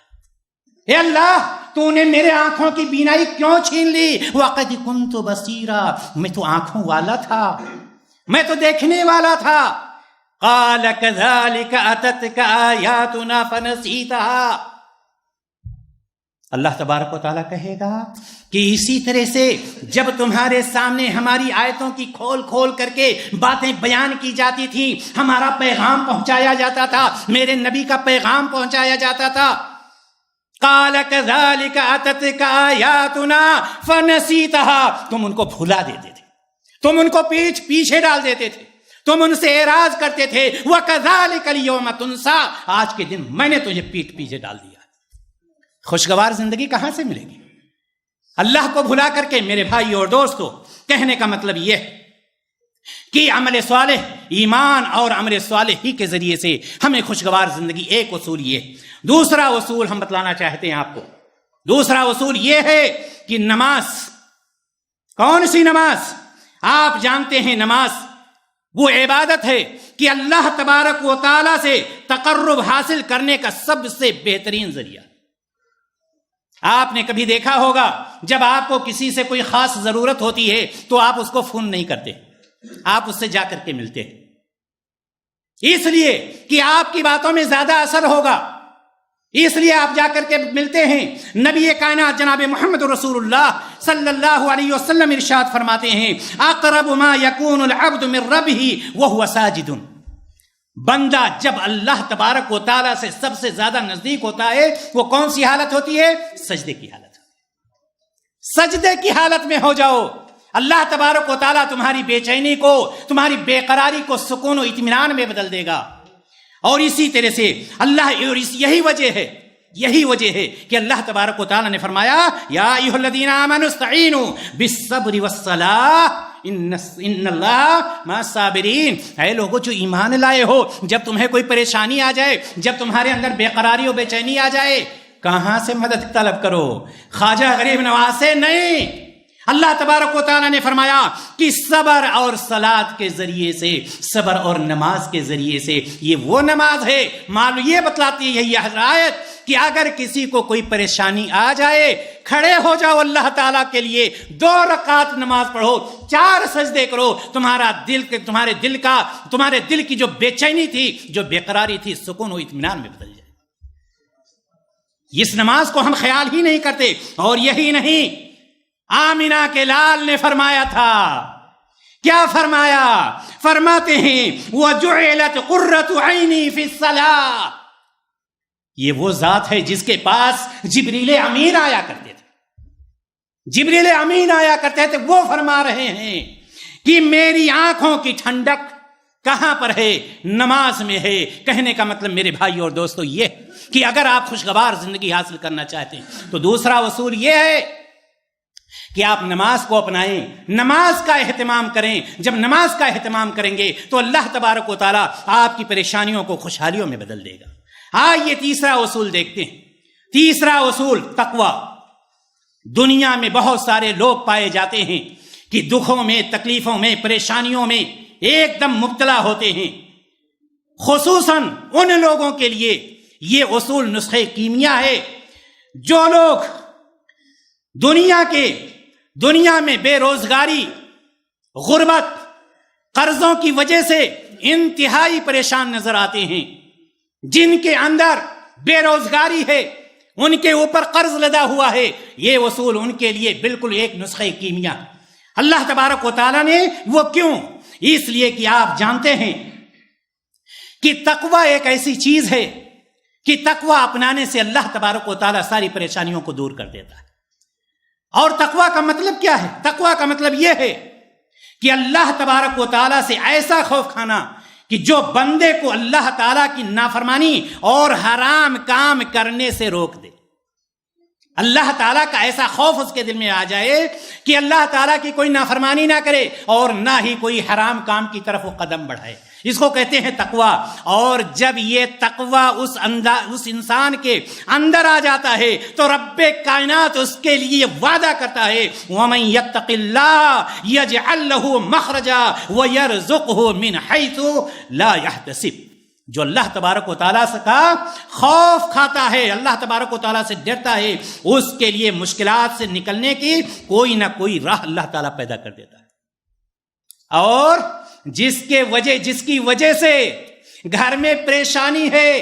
اے اللہ تو نے میرے آنکھوں کی بینائی کیوں چھین لی؟ وَقَدْ كُنْتُ بَصِيرًا، میں تو آنکھوں والا تھا، میں تو دیکھنے والا تھا. قَالَ كَذَلِكَ أَتَتْكَ آيَاتُنَا فَنَسِيتَهَا. اللہ تبارک و تعالیٰ کہے گا کہ اسی طرح سے جب تمہارے سامنے ہماری آیتوں کی کھول کھول کر کے باتیں بیان کی جاتی تھی، ہمارا پیغام پہنچایا جاتا تھا، میرے نبی کا پیغام پہنچایا جاتا تھا. قَالَ كَذَلِكَ أَتَتْكَ آيَاتُنَا فَنَسِيتَهَا. تم ان کو بھلا دیتے تھے، تم ان کو پیچھے ڈال دیتے تھے، تم ان سے اعراض کرتے تھے. وَكَذَلِكَ الْيَوْمَ تُنسَىٰ، آج کے دن میں نے تجھے پیچھے ڈال دیا. خوشگوار زندگی کہاں سے ملے گی؟ اللہ کو بھلا کر کے. میرے بھائی اور دوستو، کہنے کا مطلب یہ ہے کہ عمل صالح، ایمان اور عمل صالح ہی کے ذریعے سے ہمیں خوشگوار زندگی. ایک اصول یہ. دوسرا اصول ہم بتلانا چاہتے ہیں آپ کو. دوسرا اصول یہ ہے کہ نماز، کون سی نماز؟ آپ جانتے ہیں نماز وہ عبادت ہے کہ اللہ تبارک و تعالیٰ سے تقرب حاصل کرنے کا سب سے بہترین ذریعہ. آپ نے کبھی دیکھا ہوگا جب آپ کو کسی سے کوئی خاص ضرورت ہوتی ہے تو آپ اس کو فون نہیں کرتے، آپ اس سے جا کر کے ملتے ہیں، اس لیے کہ آپ کی باتوں میں زیادہ اثر ہوگا، اس لیے آپ جا کر کے ملتے ہیں۔ نبی کائنات جناب محمد رسول اللہ صلی اللہ علیہ وسلم ارشاد فرماتے ہیں اقرب ما یکون العبد من ربہ وہو ساجد، بندہ جب اللہ تبارک و تعالیٰ سے سب سے زیادہ نزدیک ہوتا ہے وہ کون سی حالت ہوتی ہے؟ سجدے کی حالت، سجدے کی حالت میں ہو جاؤ، اللہ تبارک و تعالیٰ تمہاری بے چینی کو، تمہاری بے قراری کو سکون و اطمینان میں بدل دے گا۔ اور اسی طرح سے اللہ، اور یہی وجہ ہے کہ اللہ تبارک و تعالیٰ نے فرمایا یا ایھا الذین آمنوا استعینوا بالصبر والصلاۃ ان اللہ مع الصابرین، اے لوگوں جو ایمان لائے ہو، جب تمہیں کوئی پریشانی آ جائے، جب تمہارے اندر بے قراری و بے چینی آ جائے، کہاں سے مدد طلب کرو؟ خواجہ غریب نواز سے نہیں، اللہ تبارک و تعالیٰ نے فرمایا کہ صبر اور صلاۃ کے ذریعے سے، صبر اور نماز کے ذریعے سے، یہ وہ نماز ہے، معلوم یہ بتلاتی ہے یہ آیت کہ اگر کسی کو کوئی پریشانی آ جائے، کھڑے ہو جاؤ اللہ تعالیٰ کے لیے، 2 رکعت نماز پڑھو، 4 سجدے کرو، تمہارے دل کی جو بے چینی تھی، جو بے قراری تھی، سکون و اطمینان میں بدل جائے۔ اس نماز کو ہم خیال ہی نہیں کرتے۔ اور یہی نہیں، آمنہ کے لال نے فرمایا تھا، کیا فرمایا؟ فرماتے ہیں وَجُعِلَتْ قُرَّةُ عَيْنِي فِي الصَّلَاةِ، یہ وہ ذات ہے جس کے پاس جبریل امین آیا کرتے تھے، جبریل امین آیا کرتے تھے، وہ فرما رہے ہیں کہ میری آنکھوں کی ٹھنڈک کہاں پر ہے؟ نماز میں ہے۔ کہنے کا مطلب میرے بھائی اور دوستو یہ کہ اگر آپ خوشگوار زندگی حاصل کرنا چاہتے ہیں تو دوسرا اصول یہ ہے کہ آپ نماز کو اپنائیں، نماز کا اہتمام کریں۔ جب نماز کا اہتمام کریں گے تو اللہ تبارک و تعالیٰ آپ کی پریشانیوں کو خوشحالیوں میں بدل دے گا۔ یہ تیسرا اصول دیکھتے ہیں۔ تیسرا اصول تقوی۔ دنیا میں بہت سارے لوگ پائے جاتے ہیں کہ دکھوں میں، تکلیفوں میں، پریشانیوں میں ایک دم مبتلا ہوتے ہیں، خصوصاً ان لوگوں کے لیے یہ اصول نسخے کیمیا ہے جو لوگ دنیا میں بے روزگاری، غربت، قرضوں کی وجہ سے انتہائی پریشان نظر آتے ہیں، جن کے اندر بے روزگاری ہے، ان کے اوپر قرض لدا ہوا ہے، یہ اصول ان کے لیے بالکل ایک نسخہ کیمیا۔ اللہ تبارک و تعالیٰ نے وہ کیوں؟ اس لیے کہ آپ جانتے ہیں کہ تقوی ایک ایسی چیز ہے کہ تقوی اپنانے سے اللہ تبارک و تعالیٰ ساری پریشانیوں کو دور کر دیتا ہے۔ اور تقوی کا مطلب کیا ہے؟ تقوی کا مطلب یہ ہے کہ اللہ تبارک و تعالیٰ سے ایسا خوف کھانا کہ جو بندے کو اللہ تعالیٰ کی نافرمانی اور حرام کام کرنے سے روک دے۔ اللہ تعالیٰ کا ایسا خوف اس کے دل میں آ جائے کہ اللہ تعالیٰ کی کوئی نافرمانی نہ کرے اور نہ ہی کوئی حرام کام کی طرف وہ قدم بڑھائے، اس کو کہتے ہیں تقوی۔ اور جب یہ تقوی اس انسان کے اندر آ جاتا ہے تو رب کائنات اس کے لیے وعدہ کرتا ہے وَمَن يَتَّقِ اللَّهَ يَجْعَل لَّهُ مَخْرَجًا وَيَرْزُقْهُ مِنْ حَيْثُ لَا يَحْتَسِبُ۔ جو اللہ تبارک و تعالیٰ سے کا خوف کھاتا ہے، اللہ تبارک و تعالیٰ سے ڈرتا ہے، اس کے لیے مشکلات سے نکلنے کی کوئی نہ کوئی راہ اللہ تعالیٰ پیدا کر دیتا ہے۔ اور جس کی وجہ سے گھر میں پریشانی ہے،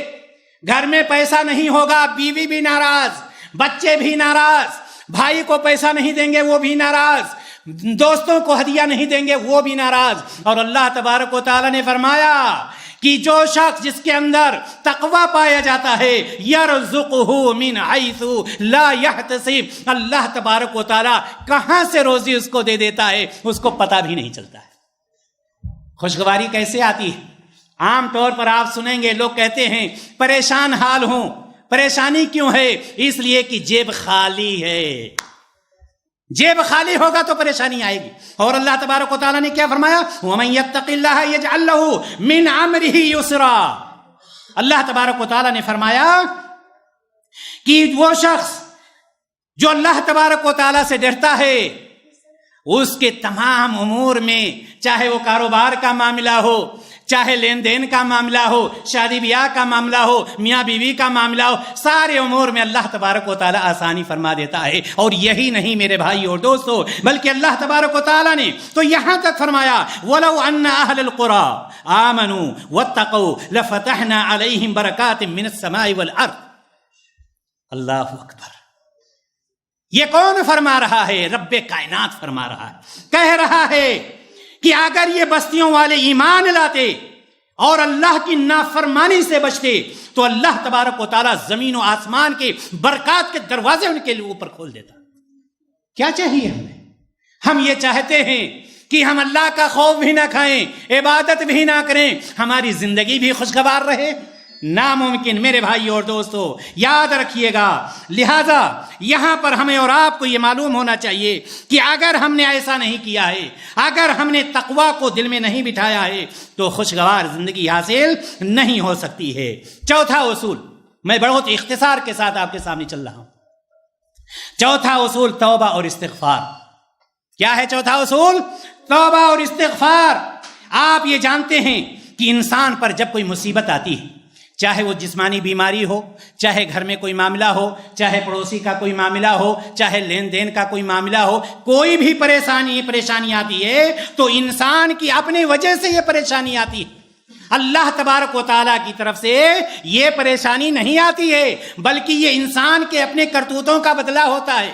گھر میں پیسہ نہیں ہوگا، بیوی بھی ناراض، بچے بھی ناراض، بھائی کو پیسہ نہیں دیں گے وہ بھی ناراض، دوستوں کو ہدیہ نہیں دیں گے وہ بھی ناراض۔ اور اللہ تبارک و تعالیٰ نے فرمایا کہ جو شخص جس کے اندر تقوی پایا جاتا ہے یرزقہ من حیث لا یحتسب، اللہ تبارک و تعالیٰ کہاں سے روزی اس کو دے دیتا ہے اس کو پتہ بھی نہیں چلتا ہے۔ خوشگواری کیسے آتی ہے؟ عام طور پر آپ سنیں گے لوگ کہتے ہیں پریشان حال ہوں۔ پریشانی کیوں ہے؟ اس لیے کہ جیب خالی ہے، جیب خالی ہوگا تو پریشانی آئے گی۔ اور اللہ تبارک و تعالیٰ نے کیا فرمایا؟ وَمَن يَتَّقِ اللَّهَ يَجْعَل لَّهُ مِنْ أَمْرِهِ يُسْرًا۔ اللہ تبارک و تعالیٰ نے فرمایا کہ وہ شخص جو اللہ تبارک و تعالیٰ سے ڈرتا ہے اس کے تمام امور میں، چاہے وہ کاروبار کا معاملہ ہو، چاہے لین دین کا معاملہ ہو، شادی بیاہ کا معاملہ ہو، میاں بیوی کا معاملہ ہو، سارے امور میں اللہ تبارک و تعالیٰ آسانی فرما دیتا ہے۔ اور یہی نہیں میرے بھائی اور دوستو، بلکہ اللہ تبارک و تعالیٰ نے تو یہاں تک فرمایا وَلَوْ أَنَّ أَهْلَ الْقُرَىٰ آمَنُوا وَاتَّقَوْا لَفَتَحْنَا عَلَيْهِمْ بَرَكَاتٍ مِّنَ السَّمَاءِ وَالْأَرْضِ۔ اللہ اکبر، یہ کون فرما رہا ہے؟ رب کائنات فرما رہا ہے، کہہ رہا ہے کہ اگر یہ بستیوں والے ایمان لاتے اور اللہ کی نافرمانی سے بچتے تو اللہ تبارک و تعالیٰ زمین و آسمان کے برکات کے دروازے ان کے لیے اوپر کھول دیتا۔ کیا چاہیے ہمیں؟ ہم یہ چاہتے ہیں کہ ہم اللہ کا خوف بھی نہ کھائیں، عبادت بھی نہ کریں، ہماری زندگی بھی خوشگوار رہے؟ ناممکن میرے بھائی اور دوستو، یاد رکھیے گا۔ لہذا یہاں پر ہمیں اور آپ کو یہ معلوم ہونا چاہیے کہ اگر ہم نے ایسا نہیں کیا ہے، اگر ہم نے تقویٰ کو دل میں نہیں بٹھایا ہے تو خوشگوار زندگی حاصل نہیں ہو سکتی ہے۔ چوتھا اصول، میں بہت اختصار کے ساتھ آپ کے سامنے چل رہا ہوں۔ چوتھا اصول توبہ اور استغفار۔ کیا ہے چوتھا اصول؟ توبہ اور استغفار۔ آپ یہ جانتے ہیں کہ انسان پر جب کوئی مصیبت آتی ہے، چاہے وہ جسمانی بیماری ہو، چاہے گھر میں کوئی معاملہ ہو، چاہے پڑوسی کا کوئی معاملہ ہو، چاہے لین دین کا کوئی معاملہ ہو، کوئی بھی پریشانی آتی ہے تو انسان کی اپنی وجہ سے یہ پریشانی آتی ہے۔ اللہ تبارک و تعالیٰ کی طرف سے یہ پریشانی نہیں آتی ہے، بلکہ یہ انسان کے اپنے کرتوتوں کا بدلہ ہوتا ہے۔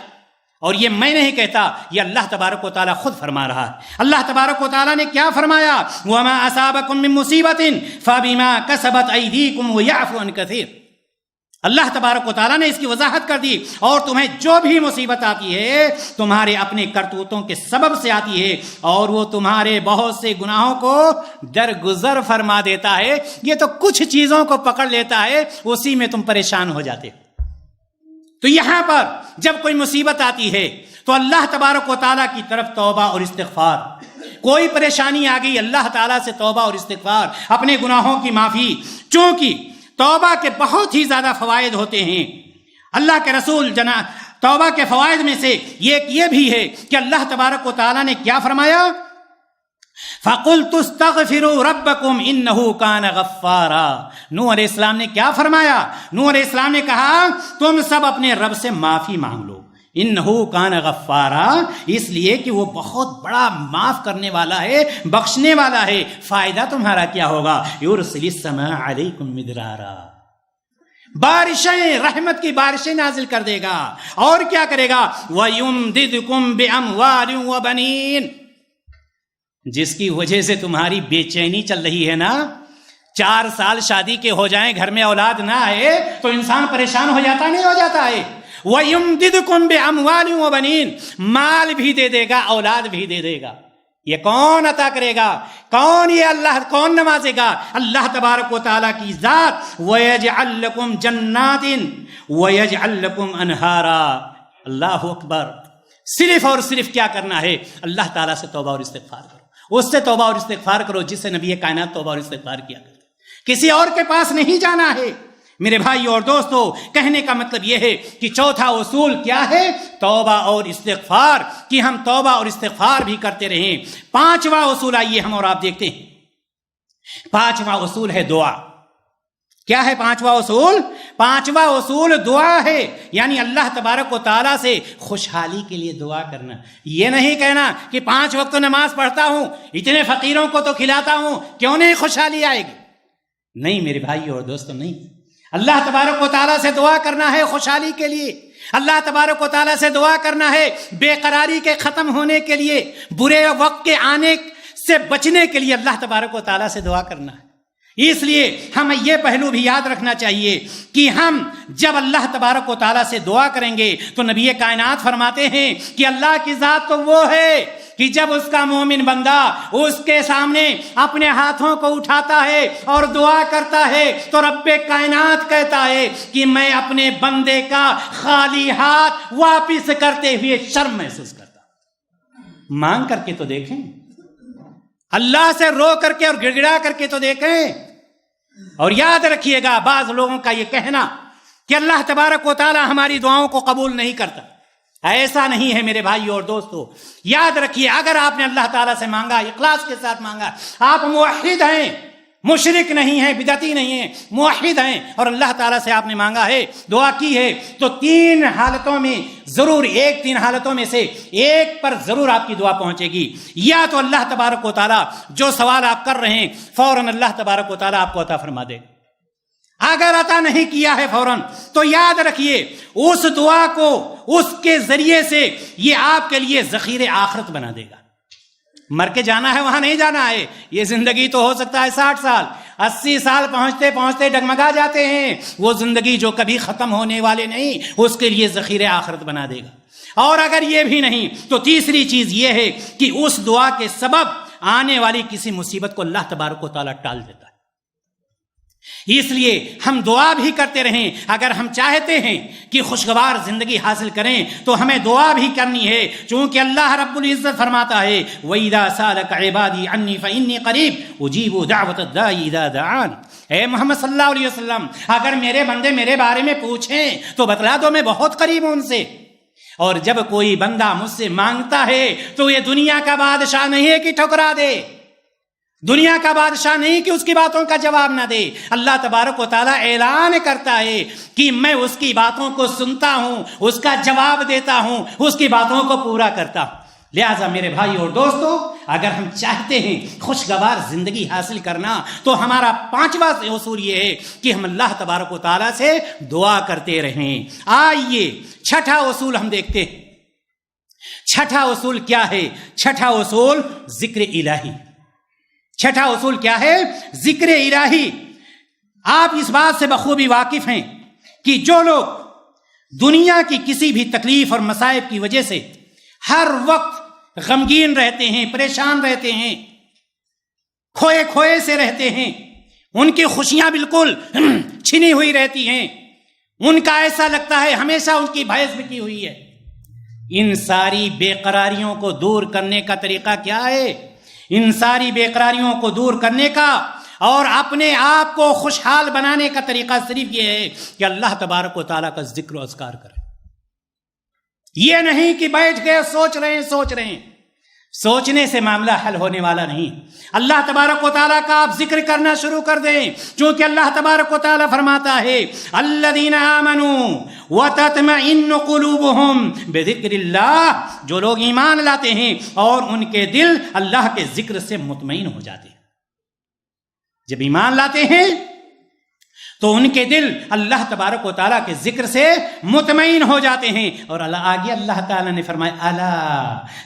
اور یہ میں نہیں کہتا، یہ اللہ تبارک و تعالیٰ خود فرما رہا ہے۔ اللہ تبارک و تعالیٰ نے کیا فرمایا؟ وَمَا أَصَابَكُم مِّن مُّصِيبَةٍ فَبِمَا كَسَبَتْ أَيْدِيكُمْ وَيَعْفُو عَن كَثِيرٍ۔ اللہ تبارک و تعالیٰ نے اس کی وضاحت کر دی، اور تمہیں جو بھی مصیبت آتی ہے تمہارے اپنے کرتوتوں کے سبب سے آتی ہے، اور وہ تمہارے بہت سے گناہوں کو درگزر فرما دیتا ہے۔ یہ تو کچھ چیزوں کو پکڑ لیتا ہے، اسی میں تم پریشان ہو جاتے ہو۔ تو یہاں پر جب کوئی مصیبت آتی ہے تو اللہ تبارک و تعالیٰ کی طرف توبہ اور استغفار۔ کوئی پریشانی آ گئی، اللہ تعالیٰ سے توبہ اور استغفار، اپنے گناہوں کی معافی۔ چونکہ توبہ کے بہت ہی زیادہ فوائد ہوتے ہیں۔ اللہ کے رسول توبہ کے فوائد میں سے یہ بھی ہے کہ اللہ تبارک و تعالیٰ نے کیا فرمایا؟ فَقُلْتُ اسْتَغْفِرُوا رَبَّكُمْ إِنَّهُ كَانَ غَفَّارًا۔ نوح علیہ السلام نے کیا فرمایا؟ نوح علیہ السلام نے کہا تم سب اپنے رب سے معافی مانگ لو۔ إِنَّهُ كَانَ غَفَّارًا، اس لیے کہ وہ بہت بڑا معاف کرنے والا ہے، بخشنے والا ہے۔ فائدہ تمہارا کیا ہوگا؟ يُرْسِلِ السَّمَاءَ عَلَيْكُمْ مِدْرَارًا، بارشیں، رحمت کی بارشیں نازل کر دے گا۔ اور کیا کرے گا؟ وَيُمْدِدْكُمْ بِأَمْوَالٍ وَبَنِينَ، جس کی وجہ سے تمہاری بے چینی چل رہی ہے نا۔ 4 سال شادی کے ہو جائیں، گھر میں اولاد نہ آئے تو انسان پریشان ہو جاتا نہیں ہو جاتا ہے؟ وَيُمْدِدْكُمْ بِأَمْوَالٍ وَبَنِينَ، مال بھی دے دے گا، اولاد بھی دے دے گا۔ یہ کون عطا کرے گا؟ کون یہ اللہ کون نوازے گا؟ اللہ تبارک و تعالیٰ کی ذات۔ وَيَجْعَلْ لَكُمْ جَنَّاتٍ وَيَجْعَلْ لَكُمْ أَنْهَارًا۔ اللہ اکبر۔ صرف اور صرف کیا کرنا ہے؟ اللہ تعالیٰ سے توبہ اور استغفار کرو، اس سے توبہ اور استغفار کرو جس سے نبی کائنات توبہ اور استغفار کیا کرتے۔ کسی اور کے پاس نہیں جانا ہے میرے بھائی اور دوستو۔ کہنے کا مطلب یہ ہے کہ چوتھا اصول کیا ہے؟ توبہ اور استغفار، کہ ہم توبہ اور استغفار بھی کرتے رہیں۔ 5واں اصول آئیے ہم اور آپ دیکھتے ہیں۔ 5واں اصول ہے دعا۔ کیا ہے 5واں اصول؟ 5واں اصول دعا ہے، یعنی اللہ تبارک و تعالیٰ سے خوشحالی کے لیے دعا کرنا۔ یہ نہیں کہنا کہ 5 وقت نماز پڑھتا ہوں، اتنے فقیروں کو تو کھلاتا ہوں، کیوں نہیں خوشحالی آئے گی؟ نہیں میرے بھائی اور دوستو، نہیں۔ اللہ تبارک و تعالیٰ سے دعا کرنا ہے خوشحالی کے لیے، اللہ تبارک و تعالیٰ سے دعا کرنا ہے بے قراری کے ختم ہونے کے لیے، برے وقت کے آنے سے بچنے کے لیے اللہ تبارک و تعالیٰ سے دعا کرنا ہے۔ اس لیے ہمیں یہ پہلو بھی یاد رکھنا چاہیے کہ ہم جب اللہ تبارک و تعالیٰ سے دعا کریں گے تو نبی کائنات فرماتے ہیں کہ اللہ کی ذات تو وہ ہے کہ جب اس کا مومن بندہ اس کے سامنے اپنے ہاتھوں کو اٹھاتا ہے اور دعا کرتا ہے تو رب کائنات کہتا ہے کہ میں اپنے بندے کا خالی ہاتھ واپس کرتے ہوئے شرم محسوس کرتا ہوں۔ مانگ کر کے تو دیکھیں، اللہ سے رو کر کے اور گڑ گڑا کر کے تو دیکھیں۔ اور یاد رکھیے گا بعض لوگوں کا یہ کہنا کہ اللہ تبارک و تعالی ہماری دعاؤں کو قبول نہیں کرتا، ایسا نہیں ہے میرے بھائی اور دوستو۔ یاد رکھیے اگر آپ نے اللہ تعالیٰ سے مانگا، اخلاص کے ساتھ مانگا، آپ موحد ہیں، مشرک نہیں ہیں، بدعتی نہیں ہیں، موحد ہیں، اور اللہ تعالیٰ سے آپ نے مانگا ہے، دعا کی ہے، تو تین حالتوں میں ضرور تین حالتوں میں سے ایک پر ضرور آپ کی دعا پہنچے گی. یا تو اللہ تبارک و تعالیٰ جو سوال آپ کر رہے ہیں فوراً اللہ تبارک و تعالیٰ آپ کو عطا فرما دے. اگر عطا نہیں کیا ہے فوراً تو یاد رکھیے اس دعا کو اس کے ذریعے سے یہ آپ کے لیے ذخیرے آخرت بنا دے گا. مر کے جانا ہے، وہاں نہیں جانا ہے. یہ زندگی تو ہو سکتا ہے 60 سال 80 سال پہنچتے پہنچتے ڈگمگا جاتے ہیں. وہ زندگی جو کبھی ختم ہونے والے نہیں، اس کے لیے ذخیرے آخرت بنا دے گا. اور اگر یہ بھی نہیں تو تیسری چیز یہ ہے کہ اس دعا کے سبب آنے والی کسی مصیبت کو اللہ تبارک و تعالیٰ ٹال دیتا ہے. اس لیے ہم دعا بھی کرتے رہیں. اگر ہم چاہتے ہیں کہ خوشگوار زندگی حاصل کریں تو ہمیں دعا بھی کرنی ہے، چونکہ اللہ رب العزت فرماتا ہے وَإِذَا سَأَلَكَ عِبَادِي عَنِّي فَإِنِّي قَرِيبٌ أُجِيبُ دَعْوَةَ الدَّاعِ إِذَا دَعَانِ. اے محمد صلی اللہ علیہ وسلم، اگر میرے بندے میرے بارے میں پوچھیں تو بتلا دو میں بہت قریب ہوں ان سے. اور جب کوئی بندہ مجھ سے مانگتا ہے تو یہ دنیا کا بادشاہ نہیں ہے کہ ٹھکرا دے، دنیا کا بادشاہ نہیں کہ اس کی باتوں کا جواب نہ دے. اللہ تبارک و تعالیٰ اعلان کرتا ہے کہ میں اس کی باتوں کو سنتا ہوں، اس کا جواب دیتا ہوں، اس کی باتوں کو پورا کرتا ہوں. لہٰذا میرے بھائی اور دوستو، اگر ہم چاہتے ہیں خوشگوار زندگی حاصل کرنا تو ہمارا 5واں اصول یہ ہے کہ ہم اللہ تبارک و تعالیٰ سے دعا کرتے رہیں. آئیے 6واں اصول ہم دیکھتے ہیں. 6واں اصول کیا ہے؟ 6واں اصول ذکر الہی. 6واں اصول کیا ہے؟ ذکر الہی. آپ اس بات سے بخوبی واقف ہیں کہ جو لوگ دنیا کی کسی بھی تکلیف اور مصائب کی وجہ سے ہر وقت غمگین رہتے ہیں، پریشان رہتے ہیں، کھوئے کھوئے سے رہتے ہیں، ان کی خوشیاں بالکل چھنی ہوئی رہتی ہیں، ان کا ایسا لگتا ہے ہمیشہ ان کی بھینس بکی ہوئی ہے. ان ساری بے قراریوں کو دور کرنے کا طریقہ کیا ہے؟ ان ساری بے قراریوں کو دور کرنے کا اور اپنے آپ کو خوشحال بنانے کا طریقہ صرف یہ ہے کہ اللہ تبارک و تعالیٰ کا ذکر و اذکار کریں. یہ نہیں کہ بیٹھ کے سوچ رہے ہیں. سوچنے سے معاملہ حل ہونے والا نہیں. اللہ تبارک و تعالیٰ کا آپ ذکر کرنا شروع کر دیں، چونکہ اللہ تبارک و تعالیٰ فرماتا ہے الذین آمنوا وتطمئن قلوبہم بذکر اللہ. جو لوگ ایمان لاتے ہیں اور ان کے دل اللہ کے ذکر سے مطمئن ہو جاتے ہیں. جب ایمان لاتے ہیں تو ان کے دل اللہ تبارک و تعالیٰ کے ذکر سے مطمئن ہو جاتے ہیں. اور آگے اللہ تعالیٰ نے فرمایا الا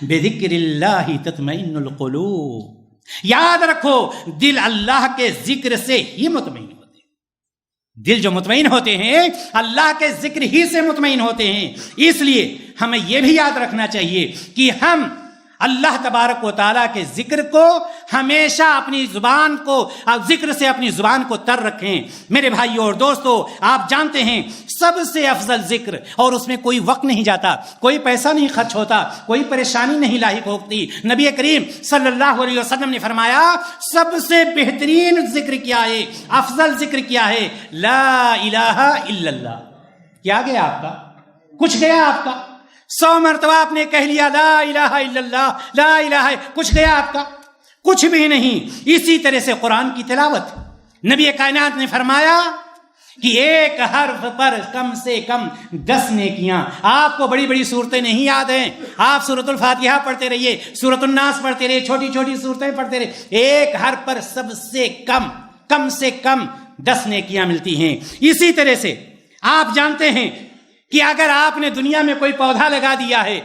بذکر اللہ تطمئن القلوب. یاد رکھو دل اللہ کے ذکر سے ہی مطمئن ہوتے ہیں. دل جو مطمئن ہوتے ہیں اللہ کے ذکر ہی سے مطمئن ہوتے ہیں. اس لیے ہمیں یہ بھی یاد رکھنا چاہیے کہ ہم اللہ تبارک و تعالیٰ کے ذکر کو ہمیشہ اپنی زبان کو ذکر سے اپنی زبان کو تر رکھیں. میرے بھائیو اور دوستو، آپ جانتے ہیں سب سے افضل ذکر، اور اس میں کوئی وقت نہیں جاتا، کوئی پیسہ نہیں خرچ ہوتا، کوئی پریشانی نہیں لاحق ہوتی. نبی کریم صلی اللہ علیہ وسلم نے فرمایا سب سے بہترین ذکر کیا ہے، افضل ذکر کیا ہے؟ لا الہ الا اللہ. کیا گیا آپ کا؟ کچھ گیا آپ کا؟ 100 مرتبہ آپ نے کہہ لیا لا الہ الا اللہ، لا الہ، کچھ گیا آپ کا؟ کچھ بھی نہیں. اسی طرح سے قرآن کی تلاوت، نبی کائنات نے فرمایا کہ ایک حرف پر کم سے کم 10 نیکیاں. آپ کو بڑی بڑی صورتیں نہیں یاد ہیں، آپ سورۃ الفاتحہ پڑھتے رہیے، سورۃ الناس پڑھتے رہیے، چھوٹی چھوٹی صورتیں پڑھتے رہیے. ایک حرف پر سب سے کم 10 نیکیاں ملتی ہیں. اسی طرح سے آپ جانتے ہیں کہ اگر آپ نے دنیا میں کوئی پودا لگا دیا ہے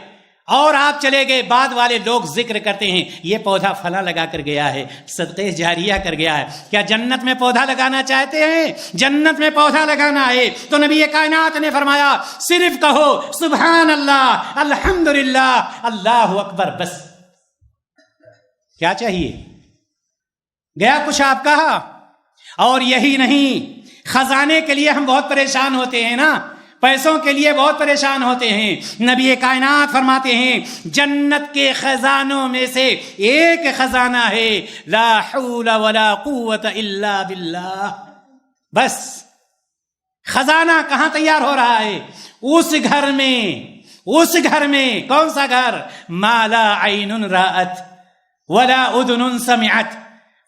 اور آپ چلے گئے، بعد والے لوگ ذکر کرتے ہیں یہ پودا فلاں لگا کر گیا ہے، صدقہ جاریہ کر گیا ہے. کیا جنت میں پودا لگانا چاہتے ہیں؟ جنت میں پودا لگانا ہے تو نبی کائنات نے فرمایا صرف کہو سبحان اللہ، الحمدللہ، اللہ اکبر. بس کیا چاہیے؟ گیا کچھ آپ کا؟ اور یہی نہیں، خزانے کے لیے ہم بہت پریشان ہوتے ہیں نا، پیسوں کے لیے بہت پریشان ہوتے ہیں. نبی کائنات فرماتے ہیں جنت کے خزانوں میں سے ایک خزانہ ہے لا حول ولا قوت الا باللہ. بس خزانہ کہاں تیار ہو رہا ہے؟ اس گھر میں. کون سا گھر؟ ما لا عین رأت ولا اذن سمعت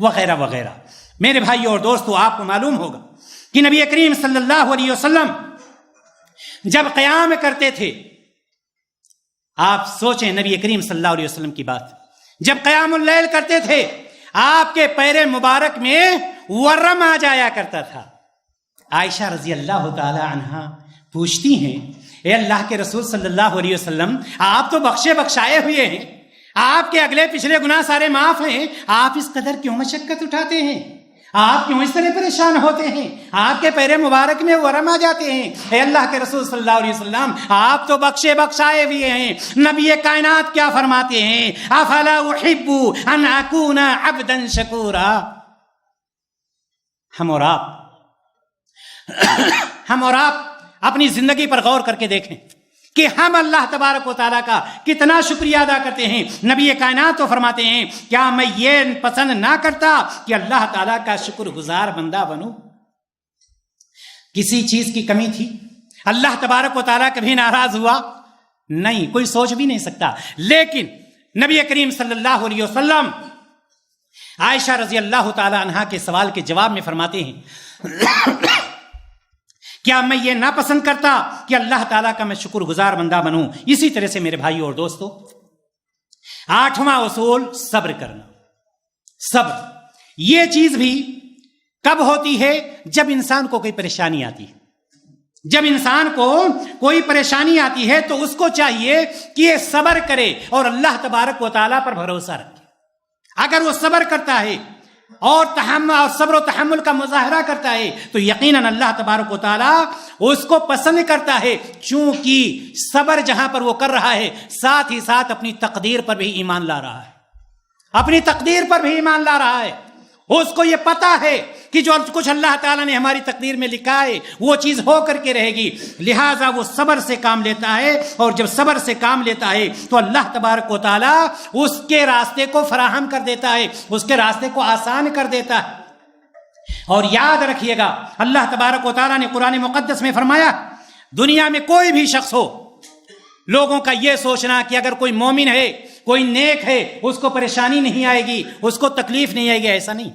وغیرہ وغیرہ۔ میرے بھائیو اور دوستو، آپ کو معلوم ہوگا کہ نبی کریم صلی اللہ علیہ وسلم جب قیام کرتے تھے، آپ سوچیں نبی کریم صلی اللہ علیہ وسلم کی بات، جب قیام اللیل کرتے تھے آپ کے پیر مبارک میں ورم آ جایا کرتا تھا۔ عائشہ رضی اللہ تعالی عنہا پوچھتی ہیں، اے اللہ کے رسول صلی اللہ علیہ وسلم، آپ تو بخشے بخشائے ہوئے ہیں، آپ کے اگلے پچھلے گناہ سارے معاف ہیں، آپ اس قدر کیوں مشقت اٹھاتے ہیں؟ آپ کیوں اس طرح پریشان ہوتے ہیں؟ آپ کے پیر مبارک میں ورم آ جاتے ہیں۔ اے اللہ کے رسول صلی اللہ علیہ وسلم، آپ تو بخشے بخشائے ہوئے ہیں۔ نبی کائنات کیا فرماتے ہیں؟ افلا احب ان اکون عبدا شکورا۔ ہم اور آپ اپنی زندگی پر غور کر کے دیکھیں کہ ہم اللہ تبارک و تعالیٰ کا کتنا شکریہ ادا کرتے ہیں۔ نبی کائنات تو فرماتے ہیں، کیا میں یہ پسند نہ کرتا کہ اللہ تعالیٰ کا شکر گزار بندہ بنوں؟ کسی چیز کی کمی تھی؟ اللہ تبارک و تعالیٰ کبھی ناراض ہوا؟ نہیں، کوئی سوچ بھی نہیں سکتا۔ لیکن نبی کریم صلی اللہ علیہ وسلم عائشہ رضی اللہ تعالی عنہا کے سوال کے جواب میں فرماتے ہیں، کیا میں یہ نہ پسند کرتا کہ اللہ تعالیٰ کا میں شکر گزار بندہ بنوں؟ اسی طرح سے میرے بھائیو اور دوستو، 8واں اصول صبر کرنا۔ صبر یہ چیز بھی کب ہوتی ہے؟ جب انسان کو کوئی پریشانی آتی ہے۔ جب انسان کو کوئی پریشانی آتی ہے تو اس کو چاہیے کہ یہ صبر کرے اور اللہ تبارک و تعالیٰ پر بھروسہ رکھے۔ اگر وہ صبر کرتا ہے اور صبر و تحمل کا مظاہرہ کرتا ہے تو یقیناً اللہ تبارک و تعالیٰ اس کو پسند کرتا ہے، چونکہ صبر جہاں پر وہ کر رہا ہے ساتھ ہی ساتھ اپنی تقدیر پر بھی ایمان لا رہا ہے، اپنی تقدیر پر بھی ایمان لا رہا ہے۔ اس کو یہ پتا ہے کہ جو کچھ اللہ تعالیٰ نے ہماری تقدیر میں لکھا ہے وہ چیز ہو کر کے رہے گی، لہٰذا وہ صبر سے کام لیتا ہے، اور جب صبر سے کام لیتا ہے تو اللہ تبارک و تعالیٰ اس کے راستے کو فراہم کر دیتا ہے، اس کے راستے کو آسان کر دیتا ہے۔ اور یاد رکھیے گا، اللہ تبارک و تعالیٰ نے قرآن مقدس میں فرمایا، دنیا میں کوئی بھی شخص ہو، لوگوں کا یہ سوچنا کہ اگر کوئی مومن ہے، کوئی نیک ہے، اس کو پریشانی نہیں آئے گی، اس کو تکلیف نہیں آئے گی، ایسا نہیں۔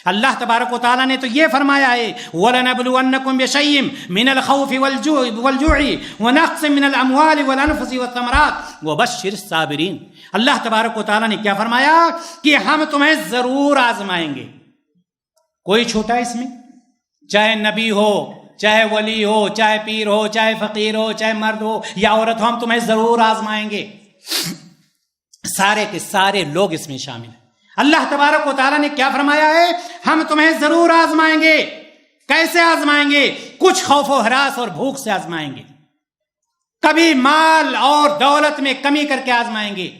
اللہ تبارک و تعالیٰ نے تو یہ فرمایا ہے، وَلَنَبْلُوَنَّكُمْ بِشَيْءٍ مِّنَ الْخَوْفِ وَالْجُوعِ وَنَقْصٍ مِّنَ الْأَمْوَالِ وَالْأَنفُسِ وَالثَّمَرَاتِ وَبَشِّرِ الصَّابِرِينَ۔ اللہ تبارک و تعالیٰ نے کیا فرمایا کہ ہم تمہیں ضرور آزمائیں گے۔ کوئی چھوٹا اس میں، چاہے نبی ہو، چاہے ولی ہو، چاہے پیر ہو، چاہے فقیر ہو، چاہے مرد ہو یا عورت ہو، ہم تمہیں ضرور آزمائیں گے۔ سارے کے سارے لوگ اس میں شامل ہیں۔ اللہ تبارک و تعالیٰ نے کیا فرمایا ہے؟ ہم تمہیں ضرور آزمائیں گے۔ کیسے آزمائیں گے؟ کچھ خوف و ہراس اور بھوک سے آزمائیں گے، کبھی مال اور دولت میں کمی کر کے آزمائیں گے،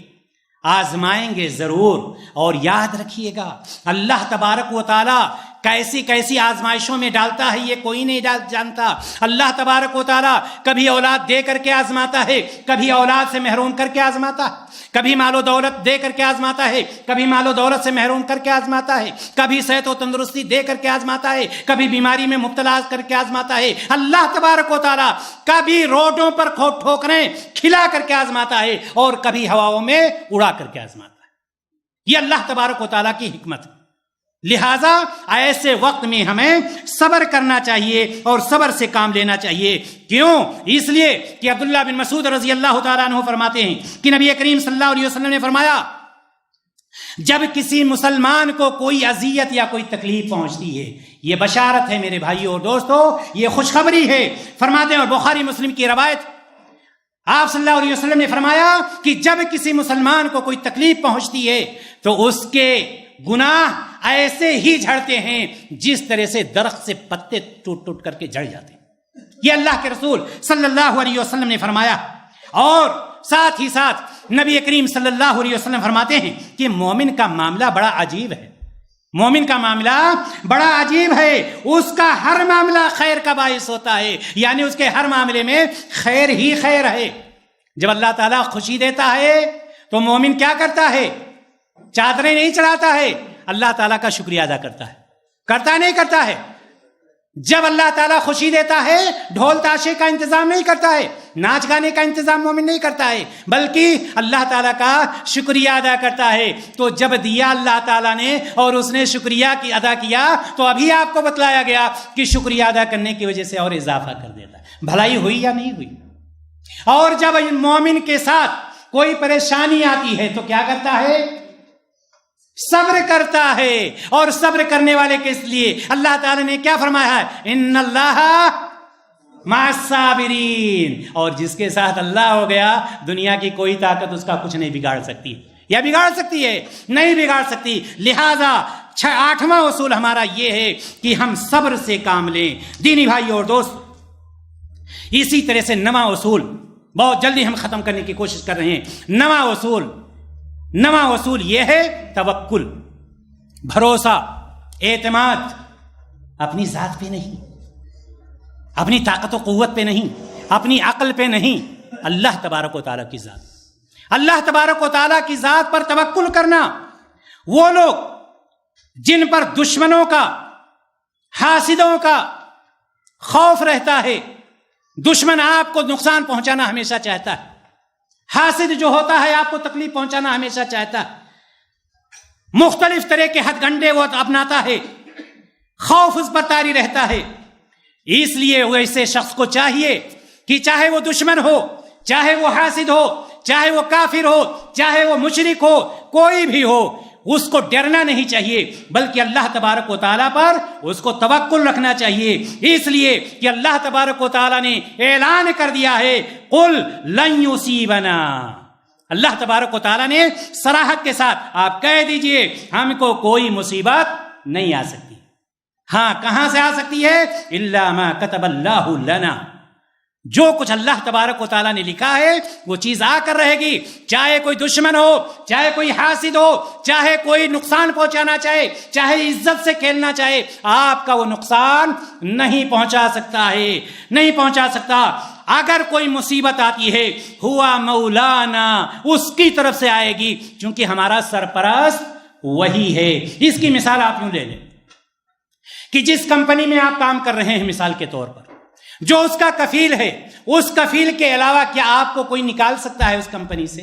آزمائیں گے ضرور۔ اور یاد رکھیے گا، اللہ تبارک و تعالیٰ کیسی کیسی آزمائشوں میں ڈالتا ہے یہ کوئی نہیں جانتا۔ اللہ تبارک و تعالیٰ کبھی اولاد دے کر کے آزماتا ہے، کبھی اولاد سے محروم کر کے آزماتا ہے، کبھی مال و دولت دے کر کے آزماتا ہے، کبھی مال و دولت سے محروم کر کے آزماتا ہے، کبھی صحت و تندرستی دے کر کے آزماتا ہے، کبھی بیماری میں مبتلا کر کے آزماتا ہے۔ اللہ تبارک و تعالیٰ کبھی روڈوں پر ٹھوکریں کھلا کر کے آزماتا ہے اور کبھی ہواؤں میں اڑا کر کے آزماتا ہے۔ یہ اللہ تبارک و تعالیٰ کی حکمت ہے۔ لہٰذا ایسے وقت میں ہمیں صبر کرنا چاہیے اور صبر سے کام لینا چاہیے۔ کیوں؟ اس لیے کہ عبداللہ بن مسعود رضی اللہ تعالیٰ عنہ فرماتے ہیں کہ نبی کریم صلی اللہ علیہ وسلم نے فرمایا، جب کسی مسلمان کو کوئی اذیت یا کوئی تکلیف پہنچتی ہے، یہ بشارت ہے میرے بھائیوں اور دوستوں، یہ خوشخبری ہے۔ فرماتے ہیں، اور بخاری مسلم کی روایت، آپ صلی اللہ علیہ وسلم نے فرمایا کہ جب کسی مسلمان کو کوئی تکلیف پہنچتی ہے تو اس کے گناہ ایسے ہی جھڑتے ہیں جس طرح سے درخت سے پتے ٹوٹ ٹوٹ کر کے جھڑ جاتے ہیں۔ یہ اللہ کے رسول صلی اللہ علیہ وسلم نے فرمایا۔ اور ساتھ ہی ساتھ نبی کریم صلی اللہ علیہ وسلم فرماتے ہیں کہ مومن کا معاملہ بڑا عجیب ہے، مومن کا معاملہ بڑا عجیب ہے، اس کا ہر معاملہ خیر کا باعث ہوتا ہے، یعنی اس کے ہر معاملے میں خیر ہی خیر ہے۔ جب اللہ تعالیٰ خوشی دیتا ہے تو مومن کیا کرتا ہے؟ چادریں نہیں چڑھاتا ہے، اللہ تعالیٰ کا شکریہ ادا کرتا ہے۔ کرتا نہیں کرتا ہے؟ جب اللہ تعالیٰ خوشی دیتا ہے ڈھول تاشے کا انتظام نہیں کرتا ہے، ناچ گانے کا انتظام مومن نہیں کرتا ہے، بلکہ اللہ تعالیٰ کا شکریہ ادا کرتا ہے۔ تو جب دیا اللہ تعالیٰ نے اور اس نے شکریہ کی ادا کیا تو ابھی آپ کو بتلایا گیا کہ شکریہ ادا کرنے کی وجہ سے اور اضافہ کر دیتا ہے۔ بھلائی ہوئی یا نہیں ہوئی؟ اور جب مومن کے ساتھ کوئی پریشانی آتی ہے تو کیا کرتا ہے؟ صبر کرتا ہے۔ اور صبر کرنے والے کے لیے اللہ تعالی نے کیا فرمایا ہے؟ ان اللہ مع الصابرین۔ اور جس کے ساتھ اللہ ہو گیا دنیا کی کوئی طاقت اس کا کچھ نہیں بگاڑ سکتی، یا بگاڑ سکتی ہے؟ نہیں بگاڑ سکتی۔ لہذا 8واں اصول ہمارا یہ ہے کہ ہم صبر سے کام لیں۔ دینی بھائی اور دوست، اسی طرح سے 9واں اصول بہت جلدی ہم ختم کرنے کی کوشش کر رہے ہیں۔ 9واں اصول یہ ہے توکل، بھروسہ، اعتماد، اپنی ذات پہ نہیں، اپنی طاقت و قوت پہ نہیں، اپنی عقل پہ نہیں، اللہ تبارک و تعالیٰ کی ذات، اللہ تبارک و تعالیٰ کی ذات پر توکل کرنا۔ وہ لوگ جن پر دشمنوں کا، حاسدوں کا خوف رہتا ہے، دشمن آپ کو نقصان پہنچانا ہمیشہ چاہتا ہے، حاسد جو ہوتا ہے آپ کو تکلیف پہنچانا ہمیشہ چاہتا ہے، مختلف طرح کے ہتھ گنڈے وہ اپناتا ہے، خوف اس پر طاری رہتا ہے۔ اس لیے ویسے شخص کو چاہیے کہ چاہے وہ دشمن ہو، چاہے وہ حاسد ہو، چاہے وہ کافر ہو، چاہے وہ مشرک ہو، کوئی بھی ہو، اس کو ڈرنا نہیں چاہیے، بلکہ اللہ تبارک و تعالیٰ پر اس کو توکل رکھنا چاہیے۔ اس لیے کہ اللہ تبارک و تعالیٰ نے اعلان کر دیا ہے قل لن یصیبنا، اللہ تبارک و تعالیٰ نے صراحت کے ساتھ آپ کہہ دیجئے ہم کو کوئی مصیبت نہیں آ سکتی۔ ہاں کہاں سے آ سکتی ہے؟ الا ما کتب اللہ لنا، جو کچھ اللہ تبارک و تعالیٰ نے لکھا ہے وہ چیز آ کر رہے گی، چاہے کوئی دشمن ہو، چاہے کوئی حاسد ہو، چاہے کوئی نقصان پہنچانا چاہے، چاہے عزت سے کھیلنا چاہے، آپ کا وہ نقصان نہیں پہنچا سکتا ہے، نہیں پہنچا سکتا۔ اگر کوئی مصیبت آتی ہے ہوا مولانا، اس کی طرف سے آئے گی، چونکہ ہمارا سرپرست وہی ہے۔ اس کی مثال آپ یوں لے لیں کہ جس کمپنی میں آپ کام کر رہے ہیں، مثال کے طور پر جو اس کا کفیل ہے، اس کفیل کے علاوہ کیا آپ کو کوئی نکال سکتا ہے اس کمپنی سے؟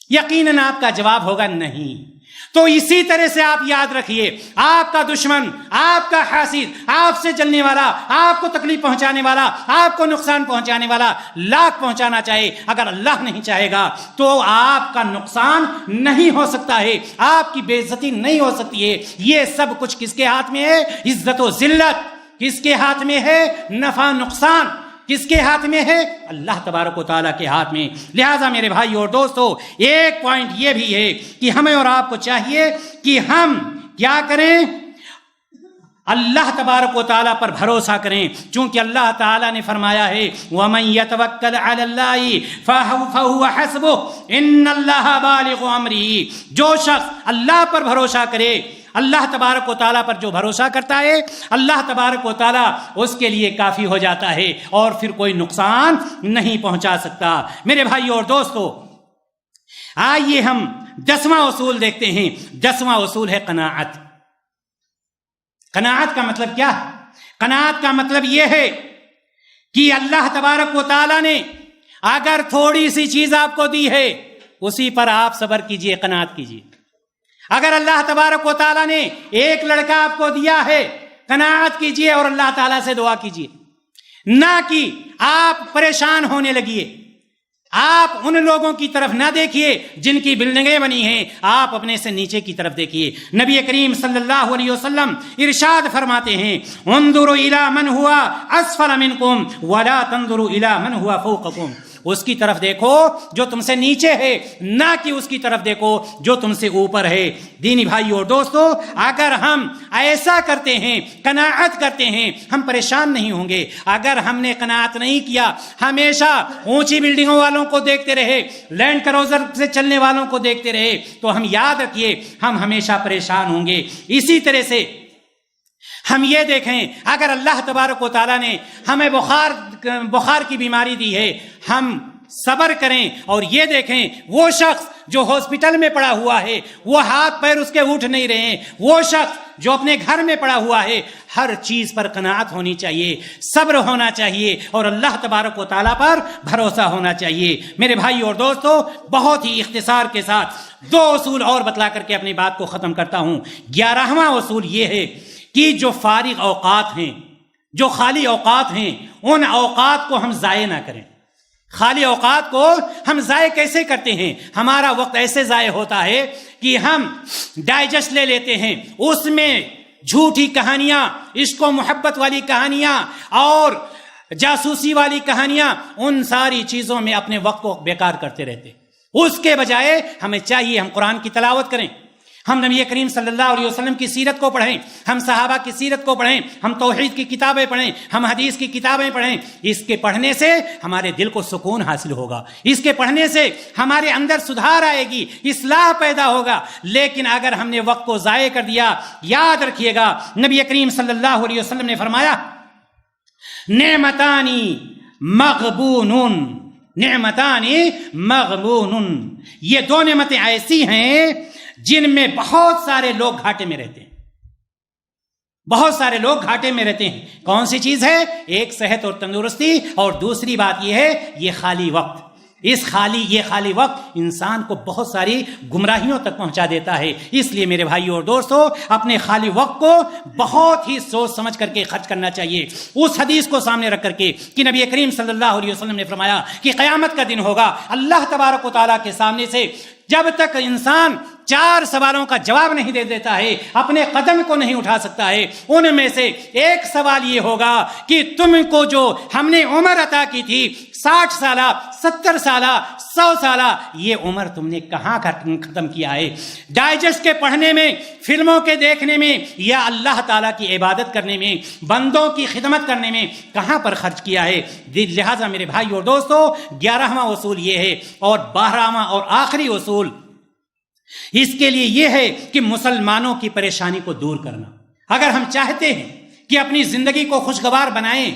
یقیناً آپ کا جواب ہوگا نہیں۔ تو اسی طرح سے آپ یاد رکھیے، آپ کا دشمن، آپ کا حاسد، آپ سے جلنے والا، آپ کو تکلیف پہنچانے والا، آپ کو نقصان پہنچانے والا لاکھ پہنچانا چاہے، اگر اللہ نہیں چاہے گا تو آپ کا نقصان نہیں ہو سکتا ہے، آپ کی بے عزتی نہیں ہو سکتی ہے۔ یہ سب کچھ کس کے ہاتھ میں ہے؟ عزت و ذلت کس کے ہاتھ میں ہے؟ نفع نقصان کس کے ہاتھ میں ہے؟ اللہ تبارک و تعالیٰ کے ہاتھ میں۔ لہٰذا میرے بھائی اور دوستو، ایک پوائنٹ یہ بھی ہے کہ ہمیں اور آپ کو چاہیے کہ ہم کیا کریں؟ اللہ تبارک و تعالیٰ پر بھروسہ کریں، چونکہ اللہ تعالیٰ نے فرمایا ہے وَمَن يَتَوَكَّلْ عَلَى اللَّهِ فَهُوَ حَسْبُهُ إِنَّ اللَّهَ بَالِغُ أَمْرِهِ۔ جو شخص اللہ پر بھروسہ کرے، اللہ تبارک و تعالیٰ پر جو بھروسہ کرتا ہے، اللہ تبارک و تعالیٰ اس کے لیے کافی ہو جاتا ہے اور پھر کوئی نقصان نہیں پہنچا سکتا۔ میرے بھائی اور دوستو، آئیے ہم 10واں اصول دیکھتے ہیں۔ 10واں اصول ہے قناعت۔ قناعت کا مطلب کیا ہے؟ قناعت کا مطلب یہ ہے کہ اللہ تبارک و تعالیٰ نے اگر تھوڑی سی چیز آپ کو دی ہے، اسی پر آپ صبر کیجئے، قناعت کیجئے۔ اگر اللہ تبارک و تعالیٰ نے ایک لڑکا آپ کو دیا ہے، قناعت کیجئے اور اللہ تعالیٰ سے دعا کیجئے، نہ کہ آپ پریشان ہونے لگیے۔ آپ ان لوگوں کی طرف نہ دیکھیے جن کی بلڈنگیں بنی ہیں، آپ اپنے سے نیچے کی طرف دیکھیے۔ نبی کریم صلی اللہ علیہ وسلم ارشاد فرماتے ہیں انظروا الی من ہوا اسفل منکم ولا تنظروا الی من ہوا فوقکم۔ اس کی طرف دیکھو جو تم سے نیچے ہے، نہ کہ اس کی طرف دیکھو جو تم سے اوپر ہے۔ دینی بھائی اور دوستو، اگر ہم ایسا کرتے ہیں، قناعت کرتے ہیں، ہم پریشان نہیں ہوں گے۔ اگر ہم نے قناعت نہیں کیا، ہمیشہ اونچی بلڈنگوں والوں کو دیکھتے رہے، لینڈ کروزر سے چلنے والوں کو دیکھتے رہے، تو ہم یاد رکھیے ہم ہمیشہ پریشان ہوں گے۔ اسی طرح سے ہم یہ دیکھیں، اگر اللہ تبارک و تعالیٰ نے ہمیں بخار کی بیماری دی ہے، ہم صبر کریں اور یہ دیکھیں وہ شخص جو ہاسپٹل میں پڑا ہوا ہے، وہ ہاتھ پیر اس کے اٹھ نہیں رہے ہیں، وہ شخص جو اپنے گھر میں پڑا ہوا ہے، ہر چیز پر قناعت ہونی چاہیے، صبر ہونا چاہیے اور اللہ تبارک و تعالیٰ پر بھروسہ ہونا چاہیے۔ میرے بھائی اور دوستو، بہت ہی اختصار کے ساتھ 2 اصول اور بتلا کر کے اپنی بات کو ختم کرتا ہوں۔ 11واں اصول یہ ہے کہ جو فارغ اوقات ہیں، جو خالی اوقات ہیں، ان اوقات کو ہم ضائع نہ کریں۔ خالی اوقات کو ہم ضائع کیسے کرتے ہیں؟ ہمارا وقت ایسے ضائع ہوتا ہے کہ ہم ڈائجسٹ لے لیتے ہیں، اس میں جھوٹی کہانیاں، عشق و محبت والی کہانیاں اور جاسوسی والی کہانیاں، ان ساری چیزوں میں اپنے وقت کو بیکار کرتے رہتے۔ اس کے بجائے ہمیں چاہیے ہم قرآن کی تلاوت کریں، ہم نبی کریم صلی اللہ علیہ وسلم کی سیرت کو پڑھیں، ہم صحابہ کی سیرت کو پڑھیں، ہم توحید کی کتابیں پڑھیں، ہم حدیث کی کتابیں پڑھیں۔ اس کے پڑھنے سے ہمارے دل کو سکون حاصل ہوگا، اس کے پڑھنے سے ہمارے اندر سدھار آئے گی، اصلاح پیدا ہوگا۔ لیکن اگر ہم نے وقت کو ضائع کر دیا، یاد رکھیے گا نبی کریم صلی اللہ علیہ وسلم نے فرمایا، نعمتانی مغبون، نعمتانی مغبون، یہ 2 نعمتیں ایسی ہیں جن میں بہت سارے لوگ گھاٹے میں رہتے ہیں، بہت سارے لوگ گھاٹے میں رہتے ہیں۔ کون سی چیز ہے؟ ایک صحت اور تندرستی، اور دوسری بات یہ ہے یہ خالی وقت۔ یہ خالی وقت انسان کو بہت ساری گمراہیوں تک پہنچا دیتا ہے۔ اس لیے میرے بھائیو اور دوستو، اپنے خالی وقت کو بہت ہی سوچ سمجھ کر کے خرچ کرنا چاہیے، اس حدیث کو سامنے رکھ کر کے کہ نبی کریم صلی اللہ علیہ وسلم نے فرمایا کہ قیامت کا دن ہوگا، اللہ تبارک و تعالیٰ کے سامنے سے جب تک انسان 4 سوالوں کا جواب نہیں دے دیتا ہے، اپنے قدم کو نہیں اٹھا سکتا ہے۔ ان میں سے ایک سوال یہ ہوگا کہ تم کو جو ہم نے عمر عطا کی تھی، 60 سالہ، 70 سالہ، 100 سالہ، یہ عمر تم نے کہاں ختم کیا ہے؟ ڈائجسٹ کے پڑھنے میں، فلموں کے دیکھنے میں، یا اللہ تعالیٰ کی عبادت کرنے میں، بندوں کی خدمت کرنے میں کہاں پر خرچ کیا ہے؟ لہٰذا میرے بھائی اور دوستو، 11واں اصول یہ ہے، اور 12واں اور آخری اصول اس کے لیے یہ ہے کہ مسلمانوں کی پریشانی کو دور کرنا۔ اگر ہم چاہتے ہیں کہ اپنی زندگی کو خوشگوار بنائیں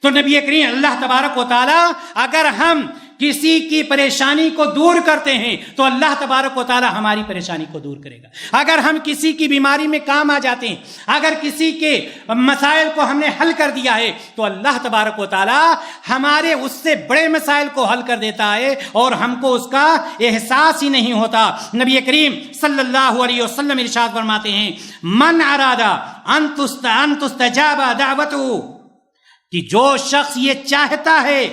تو نبی کریم اللہ تبارک و تعالی، اگر ہم کسی کی پریشانی کو دور کرتے ہیں تو اللہ تبارک و تعالی ہماری پریشانی کو دور کرے گا۔ اگر ہم کسی کی بیماری میں کام آ جاتے ہیں، اگر کسی کے مسائل کو ہم نے حل کر دیا ہے تو اللہ تبارک و تعالی ہمارے اس سے بڑے مسائل کو حل کر دیتا ہے اور ہم کو اس کا احساس ہی نہیں ہوتا۔ نبی کریم صلی اللہ علیہ وسلم ارشاد فرماتے ہیں، من ارادہ ان تستجاب دعوتہ، کہ جو شخص یہ چاہتا ہے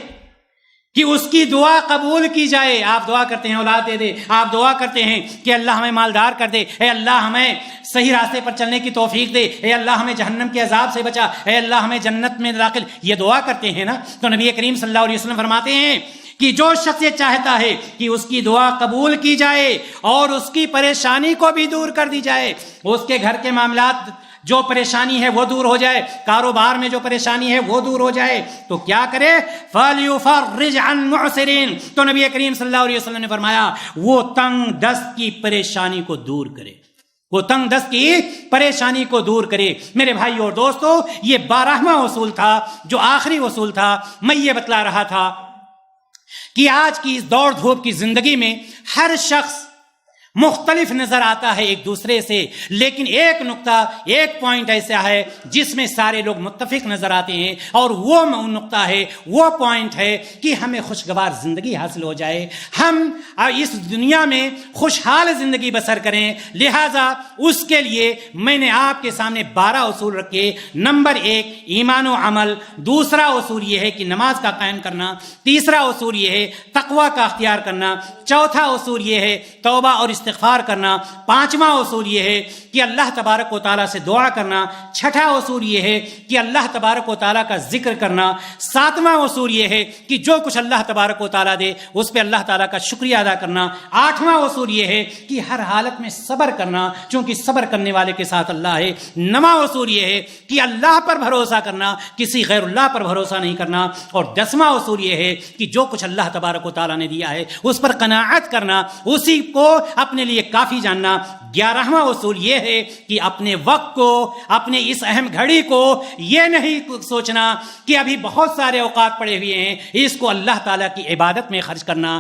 کہ اس کی دعا قبول کی جائے، آپ دعا کرتے ہیں اولاد دے دے، آپ دعا کرتے ہیں کہ اللہ ہمیں مالدار کر دے، اے اللہ ہمیں صحیح راستے پر چلنے کی توفیق دے، اے اللہ ہمیں جہنم کے عذاب سے بچا، اے اللہ ہمیں جنت میں داخل، یہ دعا کرتے ہیں نا، تو نبی کریم صلی اللہ علیہ وسلم فرماتے ہیں کہ جو شخص یہ چاہتا ہے کہ اس کی دعا قبول کی جائے اور اس کی پریشانی کو بھی دور کر دی جائے، اس کے گھر کے معاملات جو پریشانی ہے وہ دور ہو جائے، کاروبار میں جو پریشانی ہے وہ دور ہو جائے، تو کیا کرے؟ فَلْيُفَرِّجْ عَنْ مُعْسِرٍ، تو نبی کریم صلی اللہ علیہ وسلم نے فرمایا وہ تنگ دست کی پریشانی کو دور کرے، وہ تنگ دست کی پریشانی کو دور کرے۔ میرے بھائی اور دوستو، یہ 12واں اصول تھا جو آخری اصول تھا۔ میں یہ بتلا رہا تھا کہ آج کی اس دوڑ دھوپ کی زندگی میں ہر شخص مختلف نظر آتا ہے ایک دوسرے سے، لیکن ایک نقطہ، ایک پوائنٹ ایسا ہے جس میں سارے لوگ متفق نظر آتے ہیں، اور وہ نقطہ ہے، وہ پوائنٹ ہے کہ ہمیں خوشگوار زندگی حاصل ہو جائے، ہم اس دنیا میں خوشحال زندگی بسر کریں۔ لہذا اس کے لیے میں نے آپ کے سامنے 12 اصول رکھے۔ نمبر 1 ایمان و عمل، دوسرا اصول یہ ہے کہ نماز کا قائم کرنا، تیسرا اصول یہ ہے تقوی کا اختیار کرنا، چوتھا اصول یہ ہے توبہ اور استغفار کرنا، 5واں اصول یہ ہے کہ اللہ تبارک و تعالیٰ سے دعا کرنا، 6واں اصول یہ ہے کہ اللہ تبارک و تعالیٰ کا ذکر کرنا، 7واں اصول یہ ہے کہ جو کچھ اللہ تبارک و تعالیٰ دے اس پہ اللہ تعالیٰ کا شکریہ ادا کرنا، 8واں اصول یہ ہے کہ ہر حالت میں صبر کرنا، چونکہ صبر کرنے والے کے ساتھ اللہ ہے، 9واں اصول یہ ہے کہ اللہ پر بھروسہ کرنا، کسی غیر اللہ پر بھروسہ نہیں کرنا، اور 10واں اصول یہ ہے کہ جو کچھ اللہ تبارک و تعالیٰ نے دیا ہے اس پر قناعت کرنا، اسی کو اپنے لیے کافی جاننا۔ 11واں اصول یہ ہے کہ اپنے وقت کو، اپنے اس اہم گھڑی کو یہ نہیں سوچنا کہ ابھی بہت سارے اوقات پڑے ہوئے ہیں، اس کو اللہ تعالیٰ کی عبادت میں خرچ کرنا،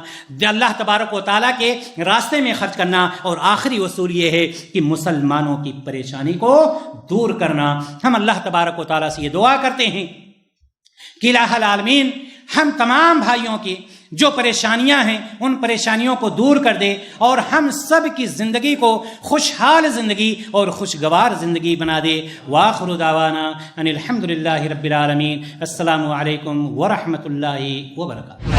اللہ تبارک و تعالیٰ کے راستے میں خرچ کرنا۔ اور آخری اصول یہ ہے کہ مسلمانوں کی پریشانی کو دور کرنا۔ ہم اللہ تبارک و تعالیٰ سے یہ دعا کرتے ہیں کہ الہ العالمین ہم تمام بھائیوں کی جو پریشانیاں ہیں ان پریشانیوں کو دور کر دے، اور ہم سب کی زندگی کو خوشحال زندگی اور خوشگوار زندگی بنا دے۔ وآخر دعوانا ان الحمدللہ رب العالمین۔ السلام علیکم ورحمۃ اللہ وبرکاتہ۔